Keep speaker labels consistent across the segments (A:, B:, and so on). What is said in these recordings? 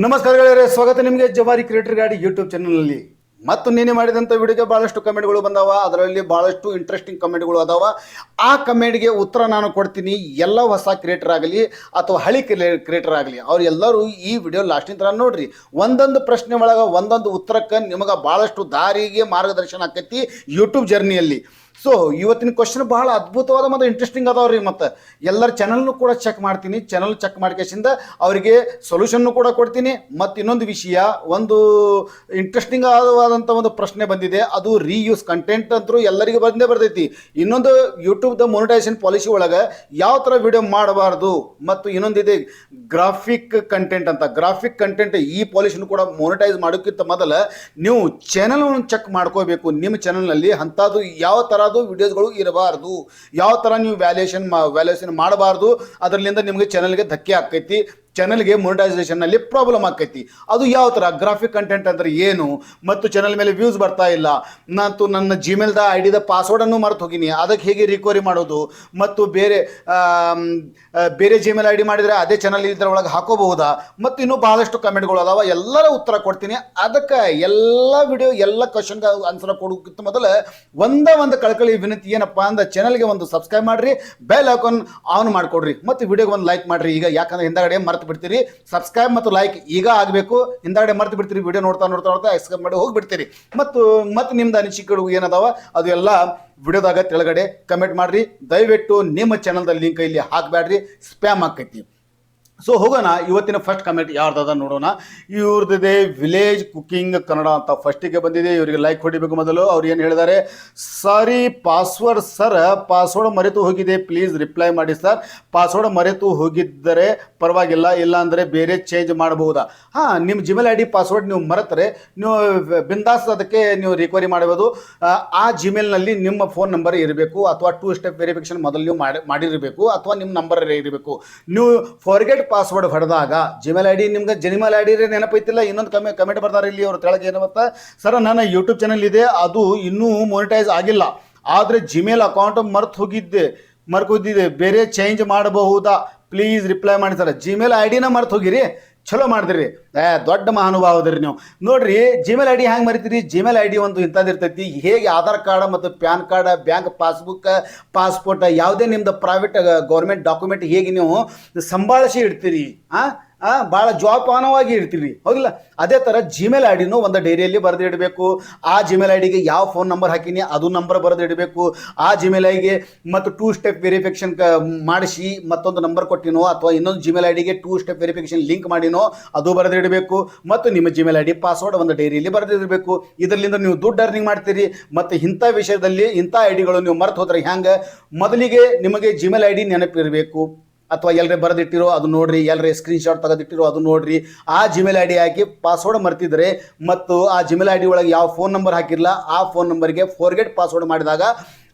A: ನಮಸ್ಕಾರ ಗೆಳೆಯರೇ, ಸ್ವಾಗತ ನಿಮಗೆ ಜವಾರಿ ಕ್ರಿಯೇಟರ್ ಗಾಡಿ ಯೂಟ್ಯೂಬ್ ಚಾನಲ್ನಲ್ಲಿ. ಮತ್ತು ನೀನೆ ಮಾಡಿದಂಥ ವಿಡಿಯೋಗೆ ಭಾಳಷ್ಟು ಕಮೆಂಟ್ಗಳು ಬಂದಾವ. ಅದರಲ್ಲಿ ಭಾಳಷ್ಟು ಇಂಟ್ರೆಸ್ಟಿಂಗ್ ಕಮೆಂಟ್ಗಳು ಅದಾವ. ಆ ಕಮೆಂಟ್ಗೆ ಉತ್ತರ ನಾನು ಕೊಡ್ತೀನಿ. ಎಲ್ಲ ಹೊಸ ಕ್ರಿಯೇಟರ್ ಆಗಲಿ ಅಥವಾ ಹಳಿ ಕ್ರಿಯೇಟರ್ ಆಗಲಿ, ಅವ್ರು ಎಲ್ಲರೂ ಈ ವಿಡಿಯೋ ಲಾಸ್ಟಿನ ಥರ ನೋಡ್ರಿ. ಒಂದೊಂದು ಪ್ರಶ್ನೆ ಒಳಗೆ ಒಂದೊಂದು ಉತ್ತರಕ್ಕೆ ನಿಮಗೆ ಭಾಳಷ್ಟು ದಾರಿಗೆ ಮಾರ್ಗದರ್ಶನ ಆಕೈತಿ ಯೂಟ್ಯೂಬ್ ಜರ್ನಿಯಲ್ಲಿ. ಸೊ ಇವತ್ತಿನ ಕ್ವಶನ್ ಭಾಳ ಅದ್ಭುತವಾದ ಮತ್ತು ಇಂಟ್ರೆಸ್ಟಿಂಗ್ ಅದಾವ ರೀ. ಮತ್ತು ಎಲ್ಲರ ಚಾನಲ್ನು ಕೂಡ ಚೆಕ್ ಮಾಡ್ತೀನಿ. ಚಾನಲ್ ಚೆಕ್ ಮಾಡ್ಕೇಸಿಂದ ಅವರಿಗೆ ಸೊಲ್ಯೂಷನ್ನು ಕೂಡ ಕೊಡ್ತೀನಿ. ಮತ್ತು ಇನ್ನೊಂದು ವಿಷಯ, ಒಂದು ಇಂಟ್ರೆಸ್ಟಿಂಗ್ ಆದಂಥ ಒಂದು ಪ್ರಶ್ನೆ ಬಂದಿದೆ. ಅದು ರೀಯೂಸ್ ಕಂಟೆಂಟ್ ಅಂತೂ ಎಲ್ಲರಿಗೂ ಬರ್ತೈತಿ. ಇನ್ನೊಂದು ಯೂಟ್ಯೂಬ್ದ ಮೊನಿಟೈಸೇಷನ್ ಪಾಲಿಸಿ ಒಳಗೆ ಯಾವ ಥರ ವಿಡಿಯೋ ಮಾಡಬಾರ್ದು, ಮತ್ತು ಇನ್ನೊಂದಿದೆ ಗ್ರಾಫಿಕ್ ಕಂಟೆಂಟ್ ಅಂತ. ಗ್ರಾಫಿಕ್ ಕಂಟೆಂಟ್ ಈ ಪಾಲಿಸಿನೂ ಕೂಡ ಮೊನಿಟೈಸ್ ಮಾಡೋಕ್ಕಿಂತ ಮೊದಲು ನೀವು ಚಾನಲನ್ನು ಚೆಕ್ ಮಾಡ್ಕೋಬೇಕು. ನಿಮ್ಮ ಚಾನಲ್ನಲ್ಲಿ ಅಂಥದ್ದು ಯಾವ ಥರದ್ದು ವಿಡಿಯೋಸ್ಗಳು ಇರಬಾರ್ದು, ಯಾವ ಥರ ನೀವು ವ್ಯಾಲ್ಯೂಯೇಷನ್ ಮಾಡಬಾರ್ದು. ಅದರಿಂದ ನಿಮಗೆ ಚಾನಲ್ಗೆ ಧಕ್ಕೆ ಆಕೈತಿ, ಚಾನಲ್ಗೆ ಮೊನಿಟೈಸೇಷನ್ನಲ್ಲಿ ಪ್ರಾಬ್ಲಮ್ ಆಕೈತಿ. ಅದು ಯಾವ ಥರ ಗ್ರಾಫಿಕ್ ಕಂಟೆಂಟ್ ಅಂದರೆ ಏನು, ಮತ್ತು ಚಾನಲ್ ಮೇಲೆ ವ್ಯೂಸ್ ಬರ್ತಾ ಇಲ್ಲ, ನಾನು ನನ್ನ ಜಿಮೇಲ್ದ ID ಪಾಸ್ವರ್ಡನ್ನು ಮರೆತು ಹೋಗಿನಿ, ಅದಕ್ಕೆ ಹೇಗೆ ರಿಕವರಿ ಮಾಡೋದು, ಮತ್ತು ಬೇರೆ ಜಿಮೇಲ್ ID ಮಾಡಿದರೆ ಅದೇ ಚಾನಲ್ ಇದರೊಳಗೆ ಹಾಕೋಬಹುದಾ, ಮತ್ತು ಇನ್ನೂ ಭಾಳಷ್ಟು ಕಮೆಂಟ್ಗಳು ಅದಾವ. ಎಲ್ಲರ ಉತ್ತರ ಕೊಡ್ತೀನಿ. ಅದಕ್ಕೆ ಎಲ್ಲ ವಿಡಿಯೋ ಎಲ್ಲ ಕ್ವಶನ್ಗೆ ಆನ್ಸರ್ ಕೊಡೋಕ್ಕಿಂತ ಮೊದಲು ಒಂದು ಕಳಕಳಿ ವಿನಂತಿ ಏನಪ್ಪ ಅಂದ್ರೆ, ಚಾನಲ್ಗೆ ಒಂದು ಸಬ್ಸ್ಕ್ರೈಬ್ ಮಾಡಿರಿ, ಬೆಲ್ ಐಕಾನ್ ಆನ್ ಮಾಡಿಕೊಡ್ರಿ, ಮತ್ತು ವಿಡಿಯೋಗೆ ಒಂದು ಲೈಕ್ ಮಾಡಿರಿ. ಈಗ ಯಾಕಂದ್ರೆ ಹಿಂದಗಡೆ ಮರೆತು ಬಿಡ್ತೀರಿ. ಸಬ್ಸ್ಕ್ರೈಬ್ ಮತ್ತು ಲೈಕ್ ಈಗ ಆಗಬೇಕು. ಹಿಂದಗಡೆ ಮರೆತು ಬಿಡ್ತೀರಿ, ವಿಡಿಯೋ ನೋಡ್ತಾ ಎಕ್ಸ್ಕ್ರೈಬ್ ಮಾಡಿ ಹೋಗಿಬಿಡ್ತೀರಿ. ಮತ್ತು ನಿಮ್ದು ಅನಿಸಿಕೆಗಳು ಏನದಾವ ಅದು ಎಲ್ಲ ವಿಡಿಯೋದಾಗ ಕೆಳಗಡೆ ಕಮೆಂಟ್ ಮಾಡಿರಿ. ದಯವಿಟ್ಟು ನಿಮ್ಮ ಚಾನಲ್ದ ಲಿಂಕ್ ಇಲ್ಲಿ ಹಾಕಬೇಡ್ರಿ, ಸ್ಪ್ಯಾಮ್ ಆಕೈತಿ. ಸೊ ಹೋಗೋಣ, ಇವತ್ತಿನ ಫಸ್ಟ್ ಕಮೆಂಟ್ ಯಾರ್ದಾದ ನೋಡೋಣ. ಇವ್ರದ್ದಿದೆ ವಿಲೇಜ್ ಕುಕಿಂಗ್ ಕನ್ನಡ ಅಂತ. ಫಸ್ಟಿಗೆ ಬಂದಿದೆ. ಇವರಿಗೆ ಲೈಕ್ ಹೊಡಿಬೇಕು ಮೊದಲು. ಅವ್ರು ಏನು ಹೇಳಿದ್ದಾರೆ, ಸಾರಿ ಪಾಸ್ವರ್ಡ್ ಸರ್, ಪಾಸ್ವರ್ಡ್ ಮರೆತು ಹೋಗಿದೆ, ಪ್ಲೀಸ್ ರಿಪ್ಲೈ ಮಾಡಿ ಸರ್. ಪಾಸ್ವರ್ಡ್ ಮರೆತು ಹೋಗಿದ್ದರೆ ಪರವಾಗಿಲ್ಲ, ಇಲ್ಲ ಅಂದರೆ ಬೇರೆ ಚೇಂಜ್ ಮಾಡಬಹುದಾ? ಹಾಂ, ನಿಮ್ಮ ಜಿಮೇಲ್ ID ಪಾಸ್ವರ್ಡ್ ನೀವು ಮರೆತರೆ ನೀವು ಬಿಂದಾಸ್ ಅದಕ್ಕೆ ನೀವು ರಿಕವರಿ ಮಾಡಬಹುದು. ಆ ಜಿಮೇಲ್ನಲ್ಲಿ ನಿಮ್ಮ ಫೋನ್ ನಂಬರ್ ಇರಬೇಕು, ಅಥವಾ 2 ಸ್ಟೆಪ್ ವೆರಿಫಿಕೇಶನ್ ಮೊದಲು ನೀವು ಮಾಡಿರಬೇಕು, ಅಥವಾ ನಿಮ್ಮ ನಂಬರ್ ಇರಬೇಕು. ನೀವು ಫಾರ್ಗೆಟ್ ಪಾಸ್ವರ್ಡ್ ಹೊಡೆದಾಗ ಜಿಮೇಲ್ ID ನಿಮ್ಗೆ ಜಿಮೇಲ್ ID ನೆನಪೈತಿಲ್ಲ. ಇನ್ನೊಂದು ಕಮೆಂಟ್ ಬರ್ತಾರೆ ಇಲ್ಲಿ ಅವ್ರ ಕೆಳಗೆ ಏನು ಗೊತ್ತಾ, ಸರ್ ನನ್ನ ಯೂಟ್ಯೂಬ್ ಚಾನಲ್ ಇದೆ, ಅದು ಇನ್ನೂ ಮೊನಿಟೈಸ್ ಆಗಿಲ್ಲ, ಆದರೆ ಜಿಮೇಲ್ ಅಕೌಂಟ್ ಮರ್ತು ಹೋಗಿದ್ದೆ, ಬೇರೆ ಚೇಂಜ್ ಮಾಡಬಹುದಾ? ಪ್ಲೀಸ್ ರಿಪ್ಲೈ ಮಾಡಿ ಸರ್. ಜಿಮೇಲ್ ID ಮರ್ತು ಹೋಗಿರಿ, ಚಲೋ ಮಾಡಿದ್ರಿ, ದೊಡ್ಡ ಮಹಾನುಭಾವದ್ರಿ ನೀವು. ನೋಡ್ರಿ, ಜಿಮೇಲ್ ID ಹ್ಯಾಂಗೆ ಮರಿತೀರಿ? ಜಿಮೇಲ್ ID ಒಂದು ಇಂಥದ್ದು ಇರ್ತೈತಿ. ಹೇಗೆ ಆಧಾರ್ ಕಾರ್ಡ್ ಮತ್ತು PAN card, bank passbook, passport, ಯಾವುದೇ ನಿಮ್ದು ಪ್ರೈವೇಟ್ ಗೌರ್ಮೆಂಟ್ ಡಾಕ್ಯುಮೆಂಟ್ ಹೇಗೆ ನೀವು ಸಂಭಾಳಿಸಿ ಇಡ್ತೀರಿ, ಭಾಳ ಜೋಪಾನವಾಗಿ ಇಡ್ತೀವಿ, ಹೋಗಿಲ್ಲ? ಅದೇ ಥರ ಜಿಮೇಲ್ ID ಒಂದು ಡೈರಿಯಲ್ಲಿ ಬರೆದಿಡಬೇಕು. ಆ ಜಿಮೇಲ್ IDಗೆ ಯಾವ ಫೋನ್ ನಂಬರ್ ಹಾಕಿನಿ ಅದು ನಂಬರ್ ಬರೆದಿಡಬೇಕು. ಆ ಜಿಮೇಲ್ ಐಗೆ ಮತ್ತು 2 ಸ್ಟೆಪ್ ವೆರಿಫಿಕೇಷನ್ ಮಾಡಿಸಿ ಮತ್ತೊಂದು ನಂಬರ್ ಕೊಟ್ಟಿನೋ, ಅಥವಾ ಇನ್ನೊಂದು ಜಿಮೇಲ್ IDಗೆ 2 ಸ್ಟೆಪ್ ವೆರಿಫಿಕೇಷನ್ ಲಿಂಕ್ ಮಾಡಿನೋ ಅದು ಬರೆದಿಡಬೇಕು. ಮತ್ತು ನಿಮ್ಮ ಜಿಮೇಲ್ ID ಪಾಸ್ವರ್ಡ್ ಒಂದು ಡೈರಿಯಲ್ಲಿ ಬರೆದಿಡಬೇಕು. ಇದರಿಂದ ನೀವು ದುಡ್ಡು ಅರ್ನಿಂಗ್ ಮಾಡ್ತೀರಿ. ಮತ್ತು ಇಂಥ ವಿಷಯದಲ್ಲಿ ಇಂಥ ಐಡಿಗಳು ನೀವು ಮರೆತು ಹೋದ್ರೆ ಹ್ಯಾಂಗೆ? ಮೊದಲಿಗೆ ನಿಮಗೆ ಜಿಮೇಲ್ ID ನೆನಪಿರಬೇಕು, ಅಥವಾ ಎಲ್ಲರೇ ಬರೆದಿಟ್ಟಿರೋ ಅದು ನೋಡ್ರಿ, ಎಲ್ಲರೇ ಸ್ಕ್ರೀನ್ಶಾಟ್ ತೆಗೆದಿಟ್ಟಿರೋ ಅದು ನೋಡ್ರಿ. ಆ ಜಿಮೇಲ್ ID ಹಾಕಿ ಪಾಸ್ವರ್ಡ್ ಮರ್ತಿದ್ರೆ, ಮತ್ತು ಆ ಜಿಮೇಲ್ ID ಒಳಗೆ ಯಾವ ಫೋನ್ ನಂಬರ್ ಹಾಕಿರಲ್ಲ ಆ ಫೋನ್ ನಂಬರ್ಗೆ ಫಾರ್ಗೆಟ್ ಪಾಸ್ವರ್ಡ್ ಮಾಡಿದಾಗ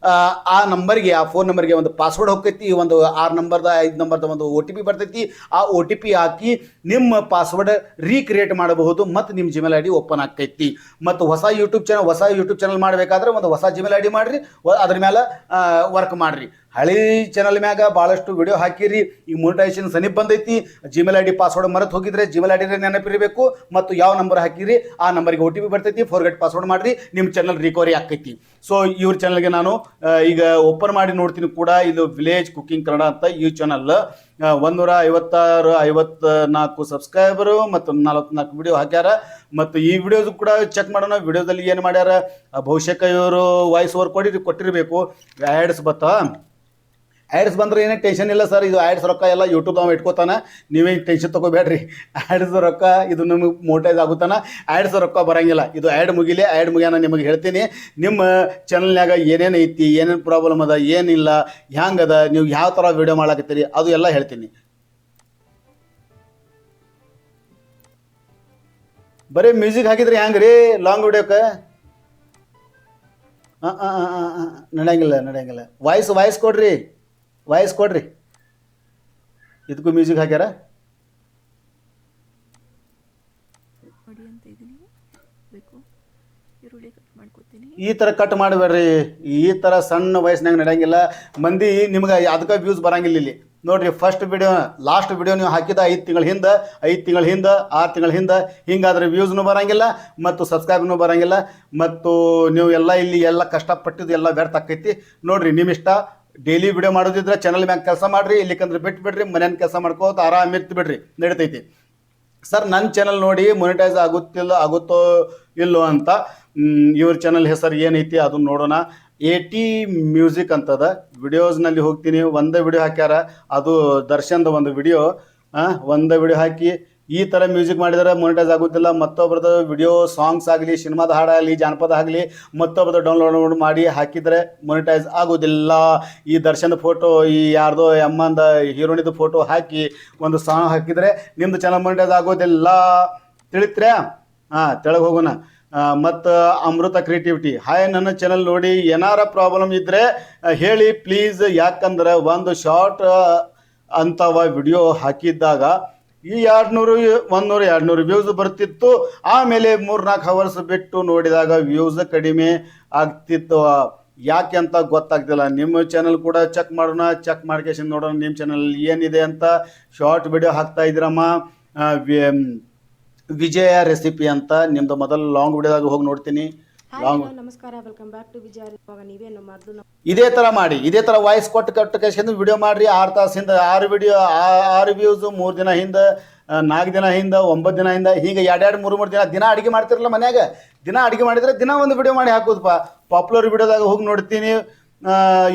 A: ಆ ಫೋನ್ ನಂಬರ್ಗೆ ಒಂದು ಪಾಸ್ವರ್ಡ್ ಹೋಗ್ತೈತಿ, ಒಂದು 6 ನಂಬರ್ದ 5 ನಂಬರ್ದ ಒಂದು OTP ಬರ್ತೈತಿ. ಆ OTP ಹಾಕಿ ನಿಮ್ಮ ಪಾಸ್ವರ್ಡ್ ರೀಕ್ರಿಯೇಟ್ ಮಾಡಬಹುದು, ಮತ್ತು ನಿಮ್ಮ ಜಿಮೇಲ್ ID ಓಪನ್ ಆಗ್ತೈತಿ. ಮತ್ತು ಹೊಸ ಯೂಟ್ಯೂಬ್ ಚಾನಲ್ ಮಾಡಬೇಕಾದ್ರೆ ಒಂದು ಹೊಸ ಜಿಮೇಲ್ ID ಮಾಡಿರಿ, ಅದ್ರ ಮೇಲೆ ವರ್ಕ್ ಮಾಡಿರಿ. ಹಳಿ ಚಾನಲ್ ಮ್ಯಾಗ ಭಾಳಷ್ಟು ವಿಡಿಯೋ ಹಾಕಿರಿ. ಈ ಮೊನಿಟೈಸೇಷನ್ ಸನಿಪ್ ಬಂದೈತಿ. ಜಿಮೇಲ್ ID ಪಾಸ್ವರ್ಡ್ ಮರೆತು ಹೋಗಿದ್ರೆ ಜಿಮೇಲ್ ID ನೆನಪಿರಬೇಕು, ಮತ್ತು ಯಾವ ನಂಬರ್ ಹಾಕಿರಿ ಆ ನಂಬರ್ಗೆ OTP ಬರ್ತೈತಿ. ಫಾರ್ಗೆಟ್ ಪಾಸ್ವರ್ಡ್ ಮಾಡಿರಿ, ನಿಮ್ಮ ಚಾನಲ್ ರಿಕವರಿ ಆಕೈತಿ. ಸೊ ಇವ್ರ ಚಾನಲ್ಗೆ ನಾನು ಈಗ ಓಪನ್ ಮಾಡಿ ನೋಡ್ತೀನಿ ಕೂಡ. ಇದು ವಿಲೇಜ್ ಕುಕಿಂಗ್ ಕನ್ನಡ ಅಂತ ಈ ಚಾನಲ್. 154 ಸಬ್ಸ್ಕ್ರೈಬರು ಮತ್ತು 44 ವಿಡಿಯೋ ಹಾಕ್ಯಾರ. ಮತ್ತು ಈ ವಿಡಿಯೋಸ್ ಕೂಡ ಚೆಕ್ ಮಾಡೋಣ. ವಿಡಿಯೋದಲ್ಲಿ ಏನು ಮಾಡ್ಯಾರ, ಬಹುಶಃ ಇವರು ವಾಯ್ಸ್ ಓವರ್ ಕೊಟ್ಟಿರಬೇಕು. ಆ್ಯಡ್ಸ್ ಬಂದ್ರೆ ಏನೇ ಟೆನ್ಷನ್ ಇಲ್ಲ ಸರ್. ಇದು ಆ್ಯಡ್ಸ್ ರೊಕ್ಕ ಎಲ್ಲ ಯೂಟ್ಯೂಬ್ ನಾವು ಇಟ್ಕೋತಾನೆ, ನೀವೇನು ಟೆನ್ಷನ್ ತೊಗೋಬೇಡ್ರಿ. ಆ್ಯಡ್ಸ್ ರೊಕ್ಕ ಇದು ನಿಮಗೆ ಮೋಟೈಸ್ ಆಗುತ್ತಾನೆ, ಆ್ಯಡ್ಸ್ ರೊಕ್ಕ ಬರೋಂಗಿಲ್ಲ. ಇದು ಆ್ಯಡ್ ಮುಗಿಯಾನ ನಿಮಗೆ ಹೇಳ್ತೀನಿ. ನಿಮ್ಮ ಚಾನಲ್ನಾಗ ಏನೇನು ಐತಿ, ಏನೇನು ಪ್ರಾಬ್ಲಮ್ ಅದ, ಏನಿಲ್ಲ, ಹ್ಯಾಂಗದ, ನೀವು ಯಾವ ಥರ ವಿಡಿಯೋ ಮಾಡಾಕತ್ತೀರಿ ಅದು ಎಲ್ಲ ಹೇಳ್ತೀನಿ. ಬರೀ ಮ್ಯೂಸಿಕ್ ಹಾಕಿದ್ರೆ ಹ್ಯಾಂಗೆ ರೀ ಲಾಂಗ್ ವಿಡಿಯೋಕ್ಕೆ? ನಡೆಯಂಗಿಲ್ಲ. ವಾಯ್ಸ್ ಕೊಡ್ರಿ. ಇದಕ್ಕೂ ಮ್ಯೂಸಿಕ್ ಹಾಕ್ಯಾರ. ಈ ಥರ ಕಟ್ ಮಾಡಬೇಡ್ರಿ. ಈ ಥರ ಸಣ್ಣ ವಯಸ್ಸಿನಾಗ ನಡೆಯಂಗಿಲ್ಲ. ಮಂದಿ ನಿಮ್ಗೆ ಅದಕ್ಕೆ ವ್ಯೂಸ್ ಬರಂಗಿಲ್ಲ ಇಲ್ಲಿ. ನೋಡಿರಿ ಫಸ್ಟ್ ವಿಡಿಯೋ ಲಾಸ್ಟ್ ವಿಡಿಯೋ ನೀವು ಹಾಕಿದ 5 ತಿಂಗಳ ಹಿಂದೆ 6 ತಿಂಗಳ ಹಿಂದೆ ಹಿಂಗಾದ್ರೆ ವ್ಯೂಸ್ನೂ ಬರೋಂಗಿಲ್ಲ ಮತ್ತು ಸಬ್ಸ್ಕ್ರೈಬ್ನೂ ಬರೋಂಗಿಲ್ಲ ಮತ್ತು ನೀವು ಇಲ್ಲಿ ಎಲ್ಲ ಕಷ್ಟಪಟ್ಟಿದ್ದು ಎಲ್ಲ ವ್ಯರ್ಥ ಆಕೈತಿ. ನೋಡಿರಿ ನಿಮ್ಮ ಇಷ್ಟ. ಡೈಲಿ ವಿಡಿಯೋ ಮಾಡೋದಿದ್ರೆ ಚಾನಲ್ ಮ್ಯಾಗ ಕೆಲಸ ಮಾಡಿರಿ, ಇಲ್ಲಿಕಂದ್ರೆ ಬಿಟ್ಬಿಡ್ರಿ, ಮನೇನ ಕೆಲಸ ಮಾಡ್ಕೋತ ಆರಾಮ ಇರ್ತಿ ಬಿಡ್ರಿ, ನಡಿತೈತಿ. ಸರ್ ನನ್ನ ಚಾನಲ್ ನೋಡಿ ಮೊನಿಟೈಸ್ ಆಗುತ್ತೋ ಇಲ್ಲೋ ಅಂತ ಇವ್ರ ಚಾನಲ್ ಹೆಸರು ಏನೈತಿ ಅದನ್ನ ನೋಡೋಣ. AT ಮ್ಯೂಸಿಕ್ ಅಂತದ. ವಿಡಿಯೋಸ್ನಲ್ಲಿ ಹೋಗ್ತೀನಿ, ಒಂದೇ ವಿಡಿಯೋ ಹಾಕ್ಯಾರ, ಅದು ದರ್ಶನ್ದ ಒಂದು ವಿಡಿಯೋ. ಒಂದೇ ವಿಡಿಯೋ ಹಾಕಿ ಈ ಥರ ಮ್ಯೂಸಿಕ್ ಮಾಡಿದರೆ ಮೊನಿಟೈಸ್ ಆಗೋದಿಲ್ಲ. ಮತ್ತೊಬ್ರದ್ದು ವಿಡಿಯೋ ಸಾಂಗ್ಸ್ ಆಗಲಿ, ಸಿನಿಮಾದ ಹಾಡಾಗಲಿ, ಜಾನಪದ ಆಗಲಿ ಮತ್ತೊಬ್ರದ್ದು ಡೌನ್ಲೋಡ್ ಮಾಡಿ ಹಾಕಿದರೆ ಮೊನಿಟೈಸ್ ಆಗೋದಿಲ್ಲ. ಈ ದರ್ಶನ್ ಫೋಟೋ, ಈ ಯಾರ್ದೋ ಅಮ್ಮಂದ ಹೀರೋಣಿದು ಫೋಟೋ ಹಾಕಿ ಒಂದು ಸಾಂಗ್ ಹಾಕಿದರೆ ನಿಮ್ಮದು ಚಾನಲ್ ಮೊನಿಟೈಸ್ ಆಗೋದಿಲ್ಲ. ತಿಳಿತ್ರ್ಯಾ? ತೆಳಗೆ ಹೋಗೋಣ. ಮತ್ತು ಅಮೃತ ಕ್ರಿಯೇಟಿವಿಟಿ, ಹಾಯ್, ನನ್ನ ಚಾನಲ್ ನೋಡಿ ಏನಾರ ಪ್ರಾಬ್ಲಮ್ ಇದ್ದರೆ ಹೇಳಿ ಪ್ಲೀಸ್. ಯಾಕಂದ್ರೆ ಒಂದು ಶಾರ್ಟ್ ಅಂತವ ವಿಡಿಯೋ ಹಾಕಿದ್ದಾಗ ಈ 200 100 ವ್ಯೂಸ್ ಬರ್ತಿತ್ತು. ಆಮೇಲೆ 3-4 ಅವರ್ಸ್ ಬಿಟ್ಟು ನೋಡಿದಾಗ ವ್ಯೂಸ್ ಕಡಿಮೆ ಆಗ್ತಿತ್ತು. ಯಾಕೆ ಅಂತ ಗೊತ್ತಾಗ್ತಿಲ್ಲ. ನಿಮ್ಮ ಚಾನಲ್ ಕೂಡ ಚೆಕ್ ಮಾಡೋಣ, ಚೆಕ್ ಮಾಡ್ಕೇಶನ್ ನೋಡೋಣ ನಿಮ್ಮ ಚಾನಲ್ ಏನಿದೆ ಅಂತ. ಶಾರ್ಟ್ ವಿಡಿಯೋ ಹಾಕ್ತಾ ಇದ್ದೀರಮ್ಮ. ವಿಜಯ ರೆಸಿಪಿ ಅಂತ ನಿಮ್ದು ಮೊದಲು ಲಾಂಗ್ ವಿಡಿಯೋದಾಗ ಹೋಗಿ ನೋಡ್ತೀನಿ.
B: ನಮಸ್ಕಾರ, ವೆಲ್ಕಮ್ ಬ್ಯಾಕ್ ಟು ವಿಜಯ. ನೀವೇನು ಮಾಡಿದ್ರು
A: ಇದೇ ಥರ ಮಾಡಿ, ಇದೇ ಥರ ವಾಯ್ಸ್ ಕೊಟ್ಟು ಕೇಳ್ಕೊಂಡು ವಿಡಿಯೋ ಮಾಡಿರಿ. 6 ತಾಸಿಂದ 6 ವಿಡಿಯೋ 6 ವ್ಯೂಸು 3 ದಿನ ಹಿಂದೆ, 4 ದಿನ ಹಿಂದೆ, 9 ದಿನ ಹಿಂದೆ, ಹೀಗೆ 2-3 ದಿನ ದಿನ ಅಡುಗೆ ಮಾಡ್ತಿರಲ್ಲ ಮನ್ಯಾಗ. ದಿನ ಅಡುಗೆ ಮಾಡಿದರೆ ದಿನ ಒಂದು ವಿಡಿಯೋ ಮಾಡಿ ಹಾಕೋದಪ್ಪ. ಪಾಪ್ಯುಲರ್ ವಿಡಿಯೋದಾಗ ಹೋಗಿ ನೋಡ್ತೀನಿ